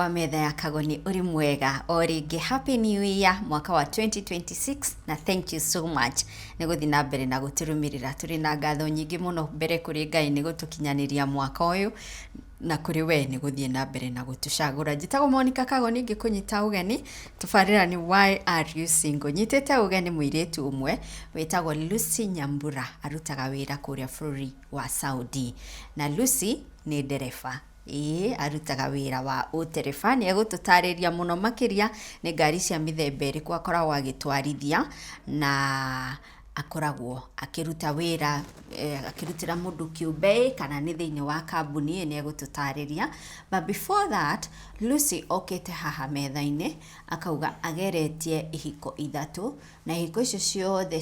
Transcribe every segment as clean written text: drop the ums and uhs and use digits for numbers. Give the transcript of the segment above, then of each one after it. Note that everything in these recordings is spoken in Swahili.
wa Metha ya Kagoni uri mwega o ringi happy new year mwaka wa 2026 na thank you so much ni guthi na mbere na guturumirira turi na ngatho nyingi muno mbere kuri Ngai ni gutukinyaniria mwaka uyu na kuri we ni guthie na mbere na gutucagura njitagwo Monica Kagoni ngikunyita ugeni tufarira ni why are you single nyitete ugeni muiretu umwe wetagwo Lucy Nyambura arutaga wira kuria bũrũri wa Saudi na Lucy ni ndereba arutaga wira wa utereba ni egututariria muno makiria ni ngari cia mithemba iriku akoragwo agitwarithia na akoragwo akiruta wira akirutira mundu kiumbe kana ni thiini wa kambuni ni egututariria. But before that, Lucy okete haha metha-ini akauga ageretie ihiko ithatu na ihiko icio ciothe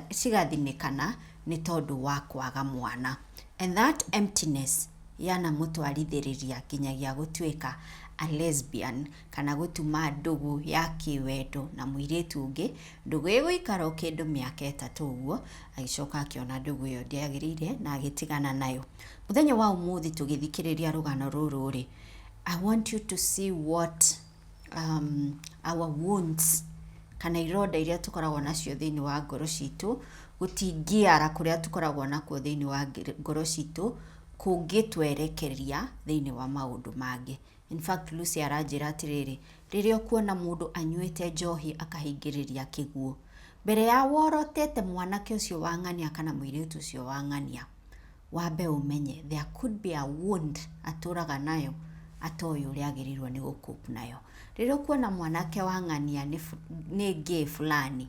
cigathinikana ni tondu wa kwaga mwana, and that emptiness yana mutwarithiriria kinyagia gutuika a lesbian kana gutuma ndugu ya kiwendo na muiretu ungi ndugu iguikara kindu miaka 3 uguo agicoka akiona ndugu iyo ndiagirire na agitigana nayo. Muthenya wa umuthi tugithikiriria rugano ruru ri, I want you to see what our wounds kana ironda iria tukoragwo nacio thiini wa ngoro citu gutingiara kuria tukoragwo nakuo thiini wa ngoro citu kungitwerekeria thiini wa maundu mangi. In fact, Lucy aranjira atiriri, riria kuona mundu anyuite njohi akahingiriria kiguo mbere ya worotete mwanake ucio wangania kana muiritu ucio wangania, wambe umenye there could be a wound aturaga nayo atoyo uria agirirwo ni gukup nayo. Riria kuona mwanake wangania ni gay fulani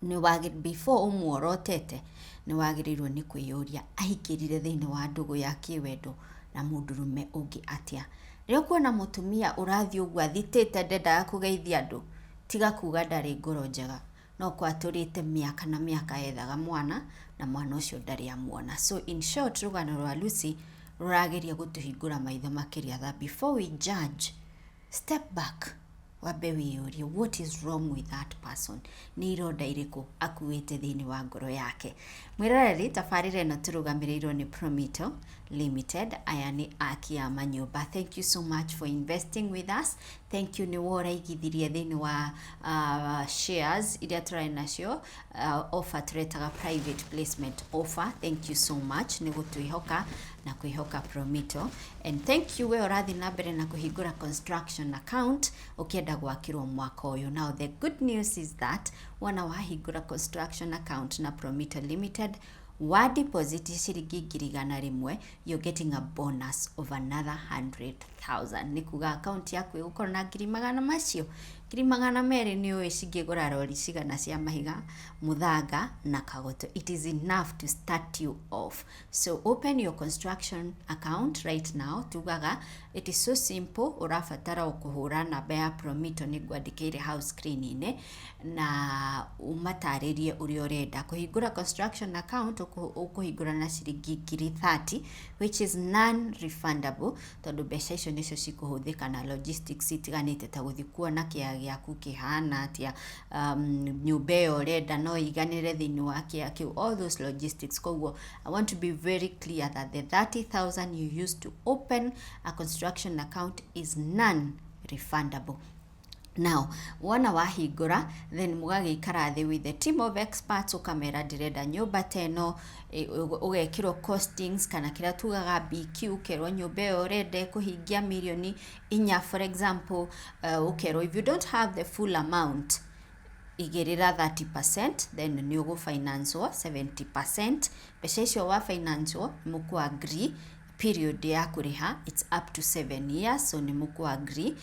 ni wagir before umworotete ni wagirirwo ni kwiyuria ahingirire thiini wa ndugu ya kiwendo na mundurume ungi atia. Riria kuona mutumia urathi ugwa athitete ndenda kugeithia andu tiga kuga ndari ngoro njega, no kwaturite miaka na miaka ethaga mwana na mwana ucio ndari amuona. So in short, rugano rwa Lucy rurageria gutuhingura maitho makiria that before we judge, step back, wambe wiyurie what is wrong with that person, ni ironda iriku akuite thiini wa ngoro yake. Mwiroreri tafarire no turugamirirwo ni Promito Limited, aya ni akia manyumba. Thank you so much for investing with us. Thank you ni wora igithirie thiini wa shares iria turai nacio offer turetaga private placement offer. Thank you so much ni gutuihoka na kuihoka Promito, and thank you we urathi na mbere na kuhingura construction account ukienda gwakirwo mwaka uyu. Now the good news is that wana wahingura construction account na Promito Limited wa deposit shiringi 100,000 you're getting a bonus of another 100,000. Nikuga account yaku igukorwo na 100,000 macio 200,000 ni uicingigura rori cigana cia mahiga muthanga na kagoto. It is enough to start you off. So open your construction account right now. Tugaga it is so simple. Urafatara ukuhura namba ya Promito ni gwandikire house screen ine na umataririe uri urenda kuhingura construction account. Ukuhingura na shiringi 30 which is non refundable tondu mbeca icio nicio cikuhuthika na logistics itiganite ta guthi kuona kia giaku kihana atia nyumba iyo urenda no iganire thiini wa kiu, all those logistics. Koguo I want to be very clear that the 30,000 you used to open a construction account is non refundable. Now, wana wahingura then mugagikara thi with the team of experts ukamera ndirenda nyumba teno ugekirwo costings kana kira tugaga BQ ukerwo nyumba iyo urende kuhingia milioni 4 for example. Ukerwo if you don't have the full amount igirira 30%, then ni ugu finance 70%. Besha icio wa finance muku agree period ya kuriha it's up to 7 years, so ni muku agree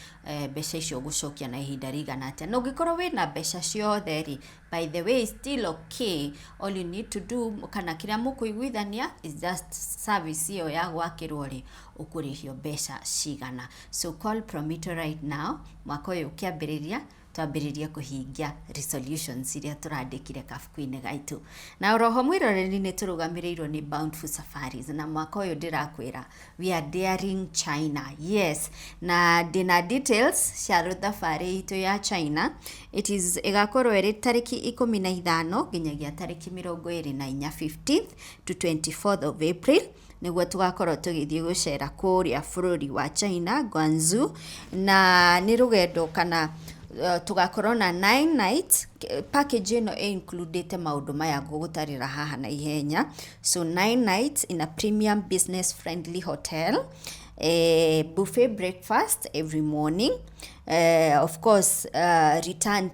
besha icio gucokia na ihinda rigana atia. No gikorwo wina besha ciothe ri, by the way, still okay. All you need to do kana kiria mukuiguithania is just service iyo ya gwakirwo ri ukurihio besha cigana. So call Promito right now mwaka uyu ukiambiriria twambiririe kuhingia resolutions iria turandikire kabuku-ini gaitu. Na oroho mwiroreri ni turugamirirwo ni Bountiful Safaris, na mwaka uyu ndirakwira we are daring China. Yes, na dina details cia thabari itu ya China. It is igakorwo iri tariki 15 nginyagia tariki 24 15th to 24th of April, niguo tugakorwo tugithie gucera kuria bururi wa China, Guangzhou, na ni rugendo kana tugakorwo na 9 nights. Package ino included maundu maya ngugutarira haha na ihenya. So 9 nights in a premium business friendly hotel, a buffet breakfast every morning, of course return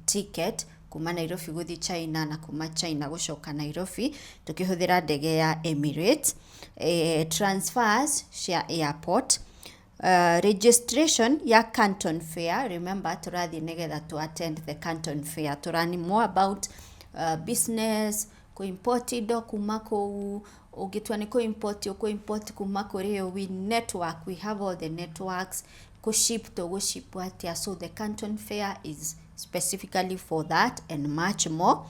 ticket kuma Nairobi guthi China na kuma China gucoka Nairobi tukihuthira ndege ya Emirates, transfers cia airport, registration ya Canton Fair. Remember turathi nigetha to attend the Canton Fair, turani more about business, import indo kuma kou, ugitwa ni import kuma kuri we network, we have all the networks, ship atia. So the Canton Fair is specifically for that and much more.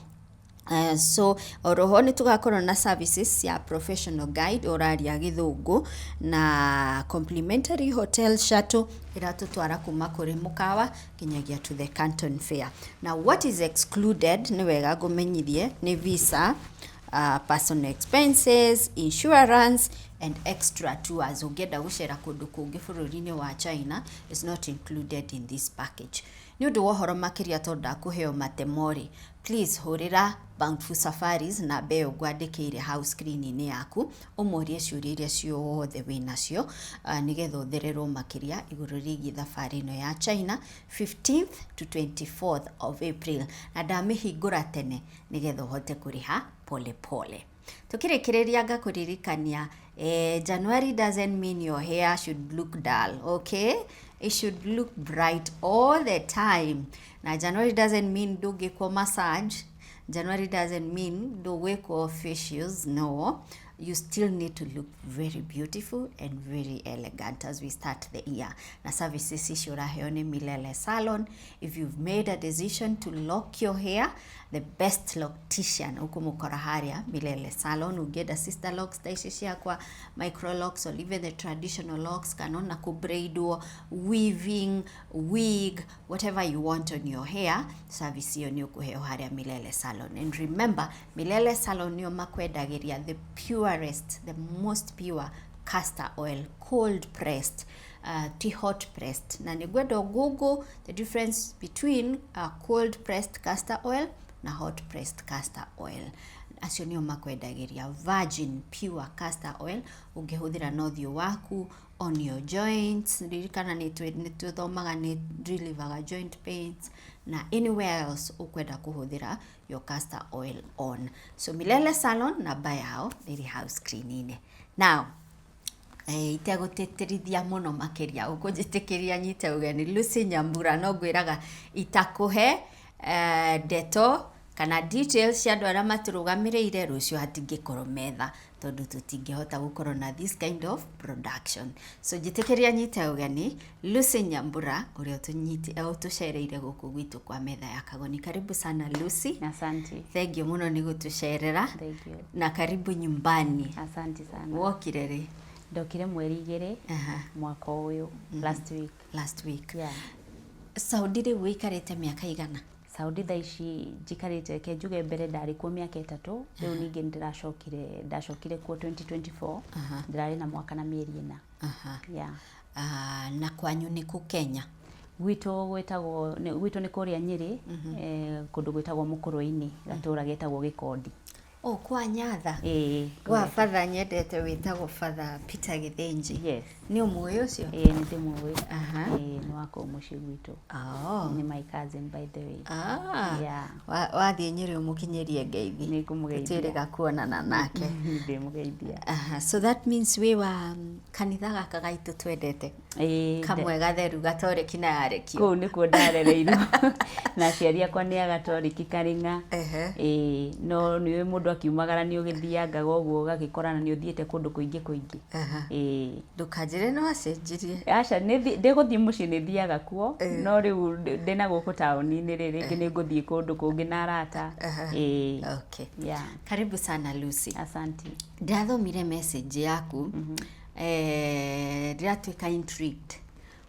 So oroho ni tugakorwo na services ya professional guide oraria githungu na complimentary hotel shuttle iratutwara kuma kuri mukawa kinyagia to the Canton Fair. Now what is excluded ni wega gumenyithie ni visa, personal expenses, insurance and extra tours. Ugenda gucera kundu kungi bururi-ini wa China is not included in this package. Ni undu wa horo makiria tonda kuheo matemori, please hurira Bountiful Safaris na beo gwandikire house screen-ini yaku umurie ciuria iria ciothe winacio, nigetha uthererwo makiria iguru rigi thabari ino ya China 15th to 24th of April, na ndamihingura tene nigetha uhote kuriha pole pole. Tukirikiriria ngakuririkania January doesn't mean your hair should look dull, okay? It should look bright all the time. Na January doesn't mean do geko massage. January doesn't mean do weko facials. No, you still need to look very beautiful and very elegant as we start the year. Na services ishura heone Milele Salon. If you've made a decision to lock your hair, the best loctician ukumukora haria Milele Salon. Ugeda sister locks, taishi ciakwa, micro locks, or even the traditional locks, kanona kubraido, weaving, wig, whatever you want on your hair. Service yo ni ukuheo haria Milele Salon. And remember, Milele Salon yo makwedagiria the purest, the most pure castor oil, cold pressed, hot pressed. Na nigwedo Google the difference between cold pressed castor oil na hot pressed castor oil. Acio nio makwedagiria virgin pure castor oil ungehuthira nothio waku on your joints. Ririkana ni tuthomaga ni relieve joint pains na anywhere else ukwenda kuhuthira your castor oil on. So Milele Salon na bayao iri house clean-ini. Now iteguteterithia muno makiria ukujitikiria nyite ugeni Lucy Nyambura no gwiraga itakuhe deto kana details cia andu aria maturugamiriire rucio hatingikorwo Metha tondu tutingihota gukorwo na this kind of production. So jitikiria nyite ugeni Lucy Nyambura uria tucereire guku gwitu kwa Metha ya Kagoni. Karibu sana Lucy. Asante. Thank you muno ni gutucerera. Thank you. Na karibu nyumbani. Asante sana. Wokire ri? Ndokire mweri 2 mwaka uyu last week. Yeah. Saudi ri wikarite miaka igana? Saudi thaici jikarite ke njuge mbere ndari kuo miaka 3, riu ningi ndashokire kuo 2024. Ndirari na mwaka na mieri 4. Yeah. Na kwanyu ni ku Kenya? Gwito ni kuria Nyeri, kundu gwitagwo Mukurwe-ini, gatura getagwo Gikondi. Oh, kwa Nyatha. Wa father nyendete witagwo Father Peter Githinji. Yes. Ni umuwe ucio? Ni ndimuwe. Ni wako muci gwitu. Ni my cousin by the way. Yeah. Wathie Nyeri umukinyerie ngeithi. Ni kumugeithia. Tutirega kuonana nake. Ndimugeithia. So that means we wa kanitha gaka gaitu twendete. Kamwe gatheru gatoreki na yareki. Kuu ni kuo ndarereirwo. Na ciari akwa ni agatoreki Karinga. No niwe mundu mundu akiumagara ni ugithianga goguo gagikorana ni uthiete kundu kuingi ndukanjire no acenjirie aca ndiguthii mucii ni thiaga kuo no riu ndina guku tauni-ini ringi ni nguthii kundu kungi na arata okay karibu sana Lucy. Asante. Ndathomire message yaku ndiratuika intrigued.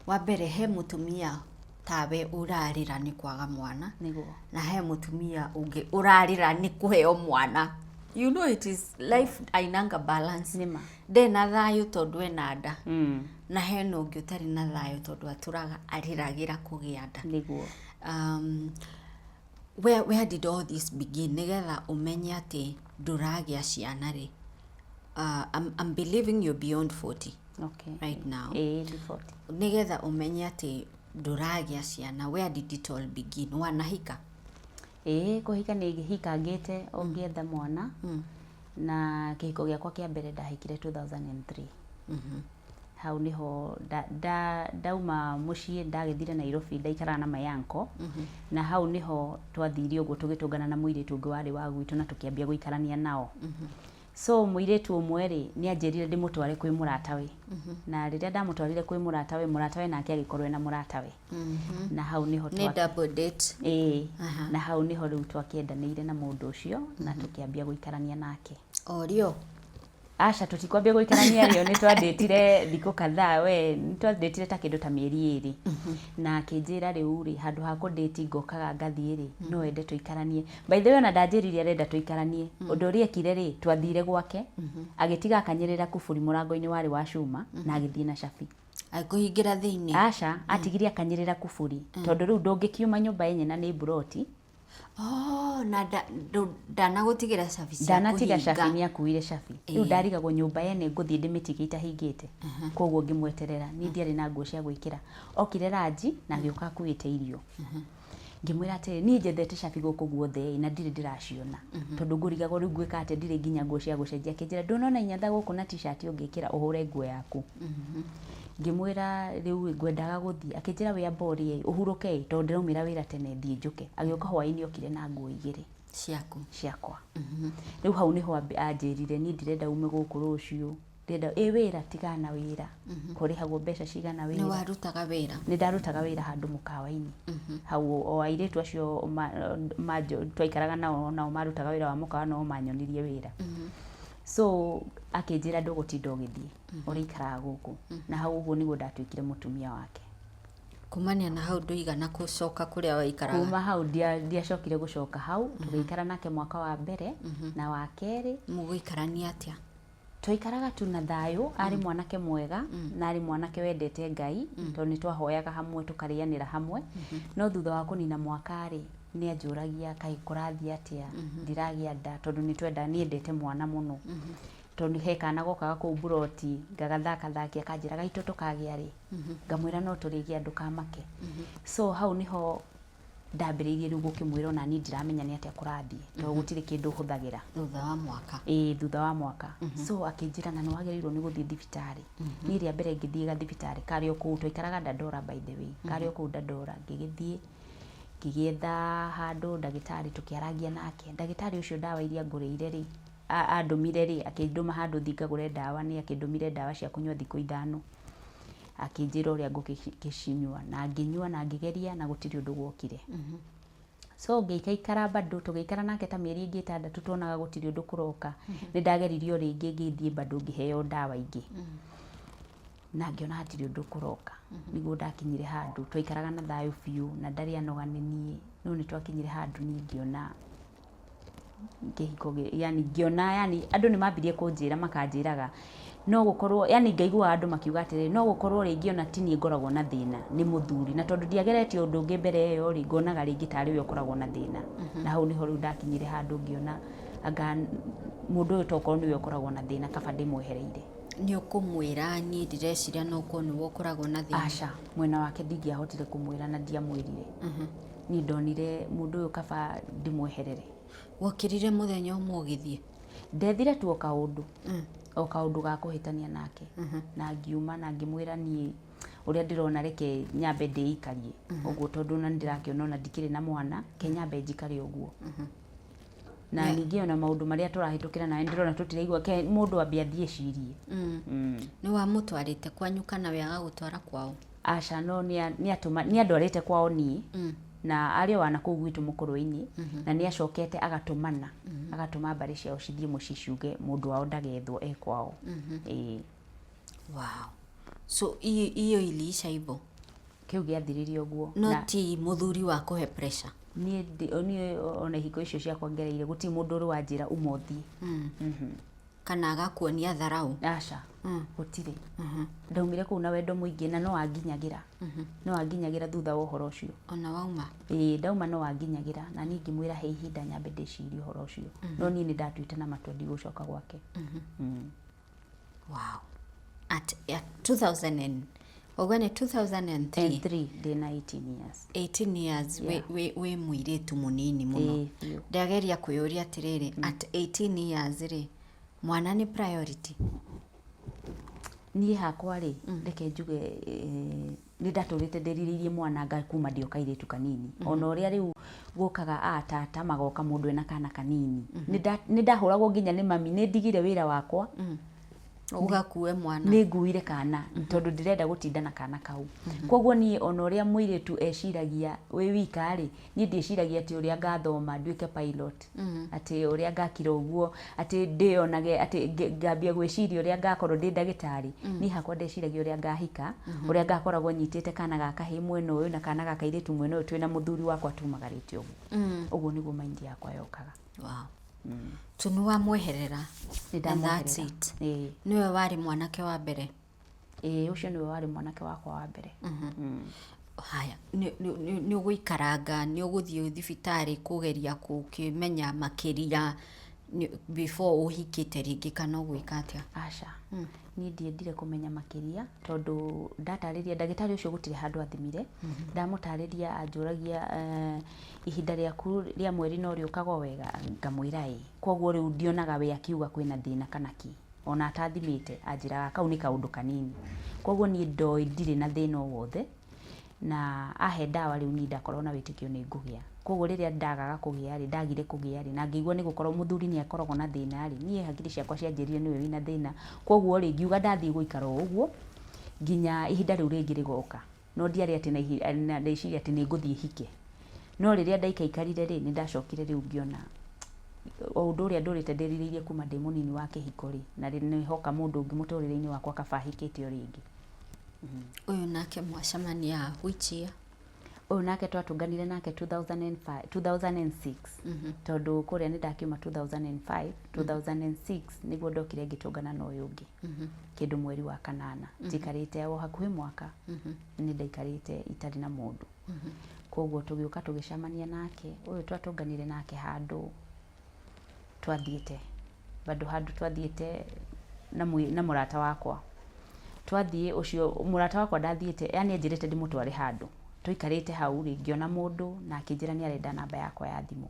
Wambere he mutumia tawe urarira ni kwaga mwana niguo na he mutumia ungi urarira ni kuheo mwana. You know it is life ainanga balance. Nima Ndena thayu tondu ena nda na he no ungi utari na thayu tondu aturaga ariragira kugia nda. Niguo where did all this begin? Nigetha umenye ati nduragia ciana ri. I'm believing you're beyond 40 right now. 40. Nigetha umenye ati nduragia ciana, where did it all begin? Wanahika? Kuhika ni hikangite ongietha mwana na kihiko giakwa kia mbere ndahikire 2003. Hau niho dauma mucii ndagithire Nairobi ndaikara na mayanko na hau niho twathire uguo tugitungana na muiritu ungi wari wa gwitu na tukiambia guikarania nao. So muiritu umwe ri ni anjirire ndimutware kwi muratawe na riria ndamutwarire kwi muratawe nake agikorwo na muratawe na hau niho ni double date na hau niho riu twakiendanire na mundu ucio na tukiambia guikarania nake. Orio aca tutikwambia guikarania rio ni twandetire thikũ kadhaa ni twandetire ta kindu ta mieri 2 na akinjira riu ri handu ha kundeti ngokaga ngathie ri no wende tuikaranie. By the way na ndanjiririe arenda tuikaranie undu uria ekire ri twathire gwake agitiga akanyirira kuburi murango-ini wari wa cuma na agithie na cabi akuhingira thiini. Aca atigirie akanyirira kuburi tondu riu ndungikiuma nyumba yenye na ni broti. Na ndanagutigira cabi cia ndanatiga cabi ni akuire cabi riu ndarigagwo nyumba yene nguthie ndimitige itahingite koguo ngimweterera ni ndiari na nguo cia gwikira. Okire ranji na agioka akuite irio ngimwira ati ni njethete cabi guku guothe na ndire ndiraciona tondu ngurigagwo riu ngwika ati ndire nginya nguo cia gucenjia. Kinjira ndonona inyatha guku na t-shirt ungikira uhure nguo yaku. Ngimwira riu ngwendaga guthie. Akinjira wi ambori uhuruke tondu ndiraumira wira tene thie njuke. Agioka hwaini okire na nguo igiri ciakwa. Riu hau niho anjirire ni ndirenda ume guku rucio ndenda wira tigana wira kurihagwo mbeca cigana wira. Ni warutaga wira? Ni ndarutaga wira handu mukawa-ini hau o airetu acio twaikaraga nao marutaga wira wa mukawa no manyonirie wira. So akinjira ndugutinda ugithie urikaraga guku na hau uguo niguo ndatuikire mutumia wake. Kumania na hau nduigana gucoka kuria waikaraga? Kuma hau ndiacokire gucoka hau tugiikara nake mwaka wa mbere na wa keri. Muguikarania atia? Twaikaraga tu na thayu. Ari mwanake mwega na ari mwanake wendete Ngai tondu ni twahoyaga hamwe tukarianira hamwe. No thutha wa kunina mwaka ri ni anjuragia kai kurathia atia ndiragia nda tondu ni twenda niendete mwana muno tondu he kana gokaga ku buroti ngagathaka akanjira gaito tukagia ri ngamwira no turigia andu kamake. So hau niho ndambiriirie riu gukimwira na ni ndiramenya ni atia kurathie tondu gutire kindu huthagira thutha wa mwaka. Thutha wa mwaka. So akinjira na no wagirirwo ni guthie thibitari. Ni ria mbere ngithie ga thibitari kario ku twaikaraga Dandora by the way kario ku Dandora ngigithie kigetha handu ndagitari tukiaragia nake. Ndagitari ucio dawa iria ngurire ri andumire ri akinduma handu thingagure dawa ni akindumire dawa cia kunywa thikũ 5 akinjira uria ngukicinywa na nginywa na ngigeria na gutiri undu gwokire. So ngikaikara bado tugiikara nake ta mieri ingi 6 tutonaga gutiri undu kuroka. Ni ndageririo ringi ngithie bado ngiheo dawa ingi na ngiona hatiri undu kuroka. Niguo ndakinyire handu twaikaraga na thayu biu na ndari anoganenie no ni twakinyire handu ni ngiona ngihiko ngiona andu ni mambirie kunjira makanjiraga no gukorwo ngaigua andu makiuga atiri no gukorwo ringi ona tini ngoragwo na thina ni muthuri na tondu ndiageretie undu ungi mbere iyo ri ngonaga ringi tari we ukoragwo na thina. Na hau niho riu ndakinyire handu ngiona anga mundu uyu tokorwo niwe ukoragwo na thina kaba ndimwehereire. Ni ukumwira ni ndireciria no ko ni wokoragwo na thina? Aca mwena wake ndingiahotire kumwira na ndiamwirire. Ni ndonire mundu uyu kaba ndimweherere. Wokirire muthenya umwe ugithie? Ndethire tu o kaundu ga kuhitania nake na ngiuma na ngimwira ni uria ndirona reke nyambe ndiikarie uguo tondu na ndirakiona ona ndikire na mwana ke nyambe njikare uguo. na ningĩ ona maũndũ marĩa tũrahĩtũkĩra nawe ndĩrona tũtiraigua mũndũ ambia thiĩ cirie. Nĩ wamũtwarĩte kwanyu kana we agagũtwara kwao? Aca no nĩ andwarĩte kwao niĩ na arĩ o wana kũu gwitũ mũkũrũ-inĩ na nĩ acokete agatũmana agatũma mbarĩ ciao cithiĩ mũciĩ ciuge mũndũ wao ndagethwo kwao. Wow. So iyo iliisha hivyo? Kiu gĩathirire ũguo. No ti mũthuri wa kũhe pressure? Niĩ ona ihiko icio ciakwa ngereire gũtirĩ mũndũ ũrĩ wa njĩra ũmothi. Kana agakuonia tharau? Aca, gũtirĩ. Ndaumire kũu na wendo mũingĩ na no wanginyagĩra thutha wa ũhoro ũcio. Ona wauma? Ndauma no wanginyagĩra na niĩ ngĩmwĩra he ihinda nyambe ndĩcirie ũhoro ũcio. No niĩ nĩ ndatuĩte na matua ndigũcoka gwake. Wow. At 2000 ogane 2003 ndina 18 years. 18 years we mũirĩtu mũnini mũno. Ndageria kwĩyũria atĩrĩrĩ, at 18 years rĩ, mwana nĩ priority? Niĩ hakwa rĩ, reke njuge nĩ ndatũrĩte ndĩrirĩirie mwana kuma ndĩ o kairĩtu kanini. Ona ũrĩa rĩu gũkaga tata magoka mũndũ ena kana kanini. Nĩ ndahũragwo nginya nĩ mami nĩ ndigire wĩra wakwa ugakue mwana. Nĩ nguire kana tondũ ndĩrenda gũtinda na kana kau. Koguo niĩ ona ũrĩa mũirĩtu eciragia wĩ wika rĩ, niĩ ndĩciragia atĩ ũrĩa ngathoma nduĩke pilot, atĩ ũrĩa ngakira ũguo, atĩ ndĩonage atĩ ngambia gwĩciria ũrĩa ngakorwo ndĩ ndagĩtarĩ. Niĩ hakwa ndeciragia ũrĩa ngahika, ũrĩa ngakoragwo nyitĩte kana gaka hĩ mwena ũyũ na kana gaka irĩtu mwena ũyũ twĩna mũthuri wakwa tumagarĩte ũguo. Ũguo nĩguo mind yakwa yokaga. Wow. Tu nĩ wamweherera? And that's it. Niwe wari mwanake wa mbere? Ũcio niwe wari mwanake wakwa wa mbere. Haya, nĩ ũgũikaranga, nĩ ũgũthiĩ thibitarĩ kũgeria kũmenya makĩria before ũhikĩte rĩngĩ kana ũgwĩka atĩa? Aca, niĩ ndiendire kũmenya makĩria tondũ ndatarĩria ndagĩtarĩ ũcio gũtirĩ handũ athimire. Ndamũtarĩria anjũragia ihinda rĩaku rĩa mweri no rĩũkaga wega, ngamwĩra koguo rĩu ndionaga we akiuga kwĩna thĩna kana ki. Ona atathimĩte anjĩraga kau nĩ kaũndũ kanini. Koguo niĩ ndoĩ ndirĩ na thĩna o wothe na ahe ndawa rĩu niĩ ndakorwo na wĩtĩkio nĩ ngũgĩa. Koguo rĩrĩa ndagaga kũgĩa rĩ, ndagire kũgĩa rĩ na ngĩigua nĩ gũkorwo mũthuri nĩ akoragwo na thĩna rĩ, niĩ hakiri ciakwa cianjĩrire nĩwe wĩna thĩna. Koguo rĩ ngiuga ndathiĩ gũikara ũguo nginya ihinda rĩu rĩngĩ rĩgoka. No ndiarĩ atĩ na ndeciria atĩ nĩ ngũthiĩ hike. No rĩrĩa ndaikaikarire rĩ, nĩ ndacokire rĩu ngĩona o ũndũ ũrĩa ndũrĩte ndĩrirĩirie kuma ndĩ mũnini wa kĩhiko rĩ, na nĩ hoka mũndũ ũngĩ mũtũrĩre-inĩ wakwa kaba hikĩte o rĩngĩ. Ũyũ nake mwacemania which year? Ũyũ nake twatũnganire nake 2006 tondũ kũrĩa nĩ ndakiuma 2005 2006 nĩguo ndokire ngĩtũngana na ũyũ ũngĩ kĩndũ mweri wa kanana. Njikarĩte o hakuhĩ mwaka nĩ ndaikarĩte itarĩ na mũndũ. Koguo tũgĩũka tũgĩcemania nake, ũyũ twatũnganire nake handũ twathiĩte, bado handũ twathiĩte na mũrata wakwa. Twathiĩ ũcio mũrata wakwa ndathiĩte, yani anjĩrĩte ndĩmũtware handũ. Tũikarĩte hau rĩ ngĩona mũndũ na akĩnjĩra nĩ arenda namba yakwa ya thimũ.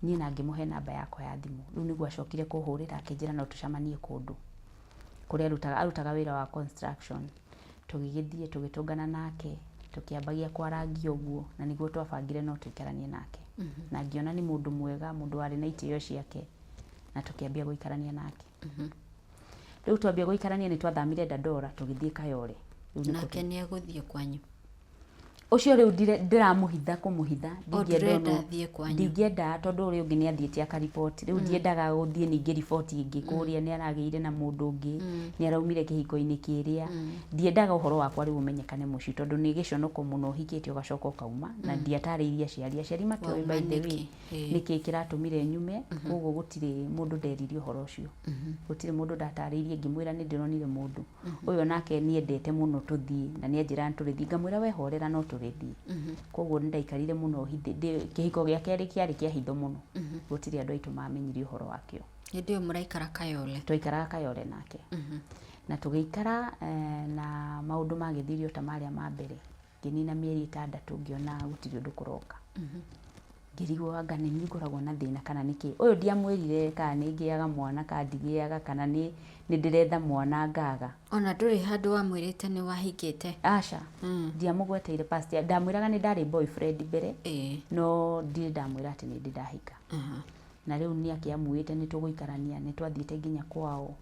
Niĩ na ngĩmũhe namba yakwa ya thimũ. Rĩu nĩguo acokire kũhũrĩra akĩnjĩra no tũcemanie kũndũ kũrĩa arutaga wĩra wa construction. Tũgĩgĩthiĩ tũgĩtũngana nake tũkĩambagia kwarangia ũguo na nĩguo twabangire no tũikaranie nake. Na ngĩona nĩ mũndũ mwega, mũndũ warĩ na itĩo ciake na tũkĩambia gũikarania nake. Rĩu twambia gũikarania nĩ twathamire Dandora tũgĩthiĩ Kayole. Nake nĩ egũthiĩ kwanyu? Ũcio rĩu ndĩramũhitha kũmũhitha, ndingĩenda tondũ ũrĩa ũngĩ nĩ athiĩte akariboti. Rĩu ndiendaga gũthiĩ ningĩ riboti ĩngĩ kũrĩa nĩ aragĩire na mũndũ ũngĩ, nĩ araumire kĩhiko-inĩ kĩrĩa. Ndiendaga ũhoro wakwa rĩu ũmenyekane mũciĩ tondũ nĩ gĩconoko mũno ũhikĩte ũgacoka ũkauma na ndiatarĩirie aciari matioĩ by the way nĩkĩ kĩratũmire nyume. Koguo gũtirĩ mũndũ nderirie ũhoro ũcio, gũtirĩ mũndũ ndatarĩirie. Ngĩmwĩra nĩ ndĩronire mũndũ ũyũ nake niendete mũno tũthiĩ na nĩ anjĩra tũrĩthiĩ, ngamwĩra wehorera no tũrĩthiĩ. Koguo nĩ ndaikarire mũno kĩhiko gĩa kerĩ kĩarĩ kĩa hitho mũno, gũtirĩ andũ aitũ mamenyire ũhoro wakĩo. Hĩndĩ ĩyo mũraikara Kayole? Twaikaraga Kayole nake na tũgĩikara na maũndũ magĩthirio ta marĩa ma mbere. Ngĩnina mĩeri 6 ngĩona gũtirĩ ũndũ kũroka. Ngĩrigwo anga nĩ niĩ ngoragwo na thĩna kana nĩkĩ. Ũyũ ndiamwĩrire kana nĩ ngĩaga mwana kana ndigĩaga kana nĩ ndĩretha mwana ngaga. Ona ndũrĩ handũ wamwĩrĩte nĩ wahikĩte? Aca, ndiamũgweteire past. Ndamwĩraga nĩ ndarĩ boyfriend mbere no ndirĩ ndamwĩra atĩ nĩ ndĩ ndahika. na riu ni akiamuite ni tuguikarania ni twathiite nginya kwao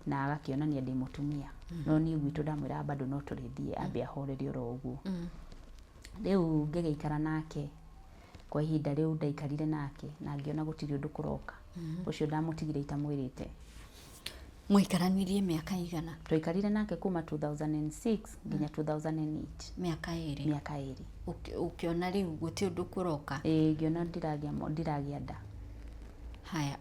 na agakionania ndi mutumia no ni gwitu ndamwira bado no turithie ambe ahoreri oro uguo riu ngegeikara nake kwa ihinda riu ndaikarire nake na ngiona gutiri undu kuroka ucio ndamutigire itamwirite. Mwikaranirie miaka igana? Twikarire nake kuma 2006 nginya 2008. Miaka iri? Miaka iri. Ukiona riu guti undu kuroka? Ngiona ndiragia nda. Haya,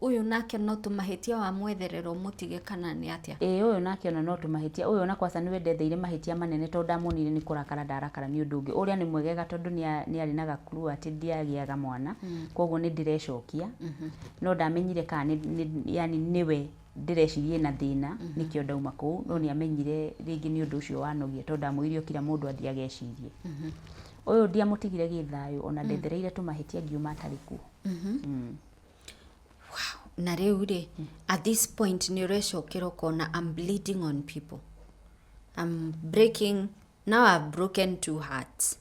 uyu nake no tumahitia wa mwetherero mutige kana ni atia? Uyu nake ona no tumahitia. Uyu na kwasa niwe ndetheire mahitia manene to ndamonire ni kurakara ndarakara ni undu ungi. Uria ni mwegega tondu ni ari na gakuru ati ndiagiaga mwana. Koguo ni ndirecokia. No ndamenyire kana yani niwe ndirecirie na thina nikio ndauma kuu no ni amenyire ringi ni undu ucio wanogia to ndamwirio kila mundu athiagecirie. Uyu ndiamutigire githayo ona ndethereire tumahitia ngiuma atariku. Wow. Na riu ri at this point ni urecokera kona I'm bleeding on people. I'm breaking, now I've broken 2 hearts.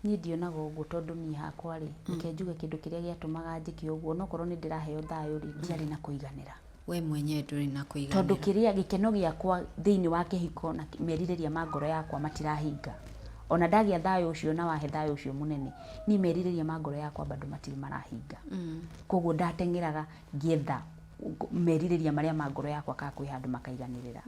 Ni ndionaga uguo tondu ni hakwa ri nikenjuge kindu kiria giatumaga njike uguo no korwo ni ndiraheo thayo ri ndiari na kuiganira. We mwenyewe nduri na kuiganira tondu kiria gikeno giakwa thiini wa kihiko na meririria ma ngoro yakwa matirahinga. Ona ndagia thayo ucio na wahe thayo ucio munene ni meririria ma ngoro yakwa bado matiri marahinga. Koguo ndatengeraga gietha meririria maria ma ngoro yakwa ka kwi handu makaiganirira.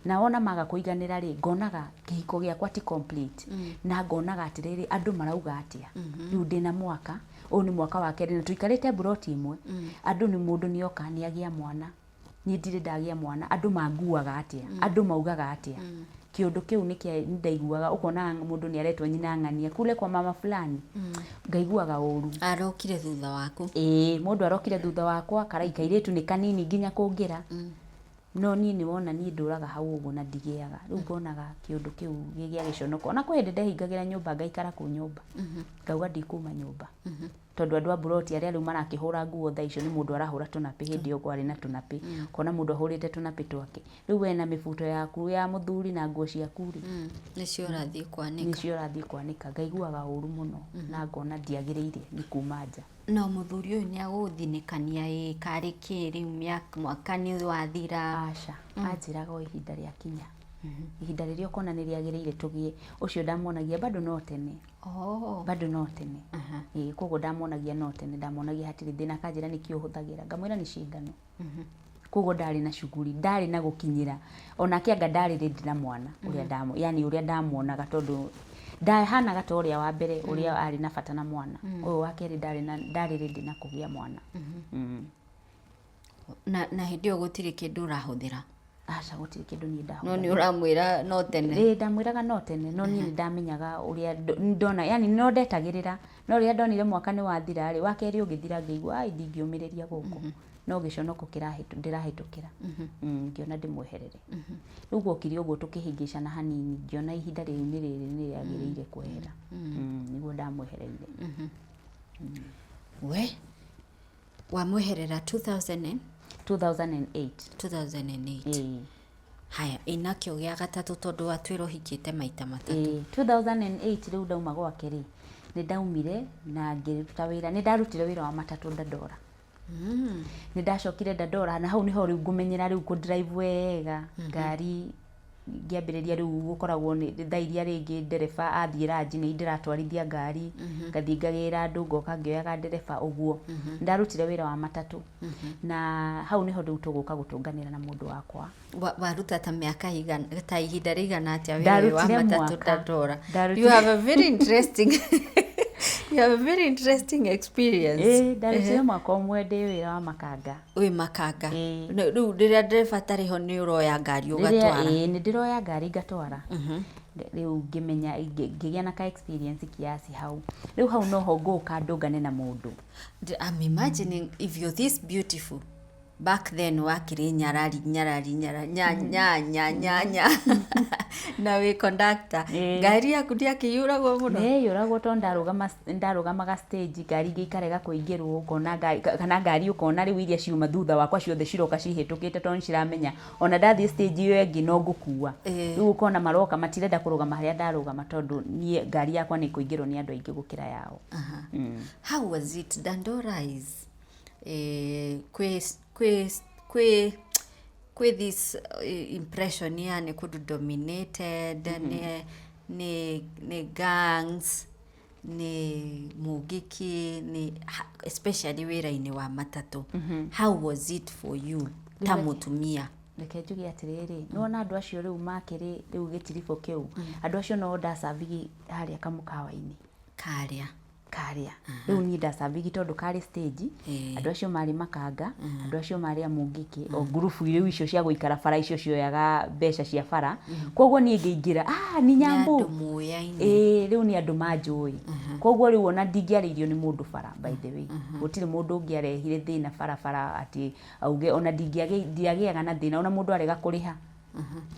Na ona maga kuiganira ri ngonaga kihiko giakwa ti complete na ngonaga atiriri andu marauga atia. Riu ndina mwaka o ni mwaka wa keri na tuikarite buroti imwe andu ni mundu ni oka ni agia mwana ni ndire ndagia mwana andu manguaga atia andu maugaga atia. Kiundu kiu nikia ndaiguaga ukona mundu ni aretwo nyina ngania kule kwa mama fulani ngaiguaga uru arokire thutha waku. Mundu arokire thutha wakwa karaika iretu ni kanini nginya kungira no ni ni wona ni nduraga hau uguo na ndigiaga riu ngonaga kiundu kiu gigia giconoko ona kwa hinde ndehingagira nyumba ngaikara ku nyumba ngauga ndikuma nyumba tondu andu a buroti aria riu marakihura nguo tha icio ni mundu arahura tunapi hindi yo kwari na tunapi kona mundu ahurite tunapi twake riu we na mifuto yaku ya muthuri na nguo ciaku ri nicio rathii kwanika ngaiguaga uru muno na ngona ndiagiriire ni kuma nja. No muthuri uyu ni aguthinikania kari kiri mwaka ni wathira? Aca anjiraga o ihinda ria kinya ihinda riria ukona ni riagiriire tugie ucio ndamonagia bado no tene. Bado no tene. Koguo ndamonagia no tene ndamonagia hatiri thina kanjira nikio huthagira ngamwira ni cindano. Koguo ndari na shughuli ndari na gukinyira ona kianga ndari rendi na mwana uria ndamo yani uria ndamonaga tondu ndahanaga ta uria wa mbere uria ari na bata na mwana uyu wa keri ndari rendi na kugia mwana. Na hindio gutiri kindu urahuthira? Aca gutiri kindu ni ndahuthira. No ni uramwira no tene? Ndamwiraga no tene no ni ndamenyaga uria ndona yani no ndetagirira no ria ndonire mwaka ni wathira ri wa keri ugithira ngeigua ai ndingiumiriria guku no giconoko ndirahitukira ngiona ndimweherere. Riu gukiri uguo tukihingicana hanini ngiona ihinda riu ni riri ni riagiriire kwehera niguo ndamwehereire. We wamweherera 2008? 2008. Haya inakio gia gatatu tondu watwiro hikite maita matatu. 2008 riu ndauma gwake ri ni ndaumire na ngiruta wira ni ndarutire wira wa matatu Dandora. Ni ndacokire Dandora na hau niho riu ngumenyera riu ku drive wega ngari ngiambiriria riu gukoragwo ni thairia ringi ndereba athie ranji ni ndiratwarithia ngari ngathii ngagira andu ngoka ngioyaga ndereba uguo ndarutire wira wa matatu na hau niho riu tuguka gutunganira na mundu wakwa. Waruta ta miaka igana ta ihinda rigana atia wira wa matatu Dandora? You have a very interesting you have a very interesting experience. Ndarutire mwaka umwe ndi wira wa makanga. Ui makanga? Riu riria ndereba tariho ni uroya ngari ugatwara? Ni ndiroya ngari ngatwara. Riu ngimenya ngigia na ka experience kiasi hau. Riu hau noho nguka ndungane na mundu. I'm imagining if you're this beautiful back then wakiri nyarari nya Na we conductor ngari yaku ndiakĩiyũragwo mũno? Nĩyũragwo tondũ ndarũgamaga stage ngari ingĩ ikarega kũingĩrwo ũkona kana ngari ũkona rĩu iria ciuma thutha wakwa ciothe ciroka cihĩtũkĩte tondũ ciramenya ona ndathiĩ stage ĩyo ĩngĩ no ngũkua. Rĩu ũkona maroka matirenda kũrũgama harĩa ndarũgama tondũ niĩ ngari yakwa nĩ kũingĩrwo nĩ andũ aingĩ gũkĩra yao. How was it? Dandora is kwĩ this impression yani kundu dominated ni gangs ni mugiki ni especially wĩra-inĩ wa matatũ. How was it for you ta mũtumia? Reke njuge atĩrĩrĩ, nĩwona andũ acio rĩu makĩrĩ rĩu gĩtiribũ kĩu, andũ acio no ndacabigi harĩa kamũkawa-inĩ karĩa rĩu niĩ ndacabigi tondũ karĩ stage, andũ acio marĩ makanga, andũ acio marĩ amũngĩki o ngurubu rĩu icio cia gũikara bara icio cioyaga mbeca cia bara, koguo niĩ ngĩingĩra ni nyambu rĩu nĩ andũ manjũĩ, koguo rĩu ona ndingĩarĩirio nĩ mũndũ bara. By the way, gũtirĩ mũndũ ũngĩarehire thĩna bara atĩ auge ona ndiagĩaga na thĩna ona mũndũ arega kũrĩha.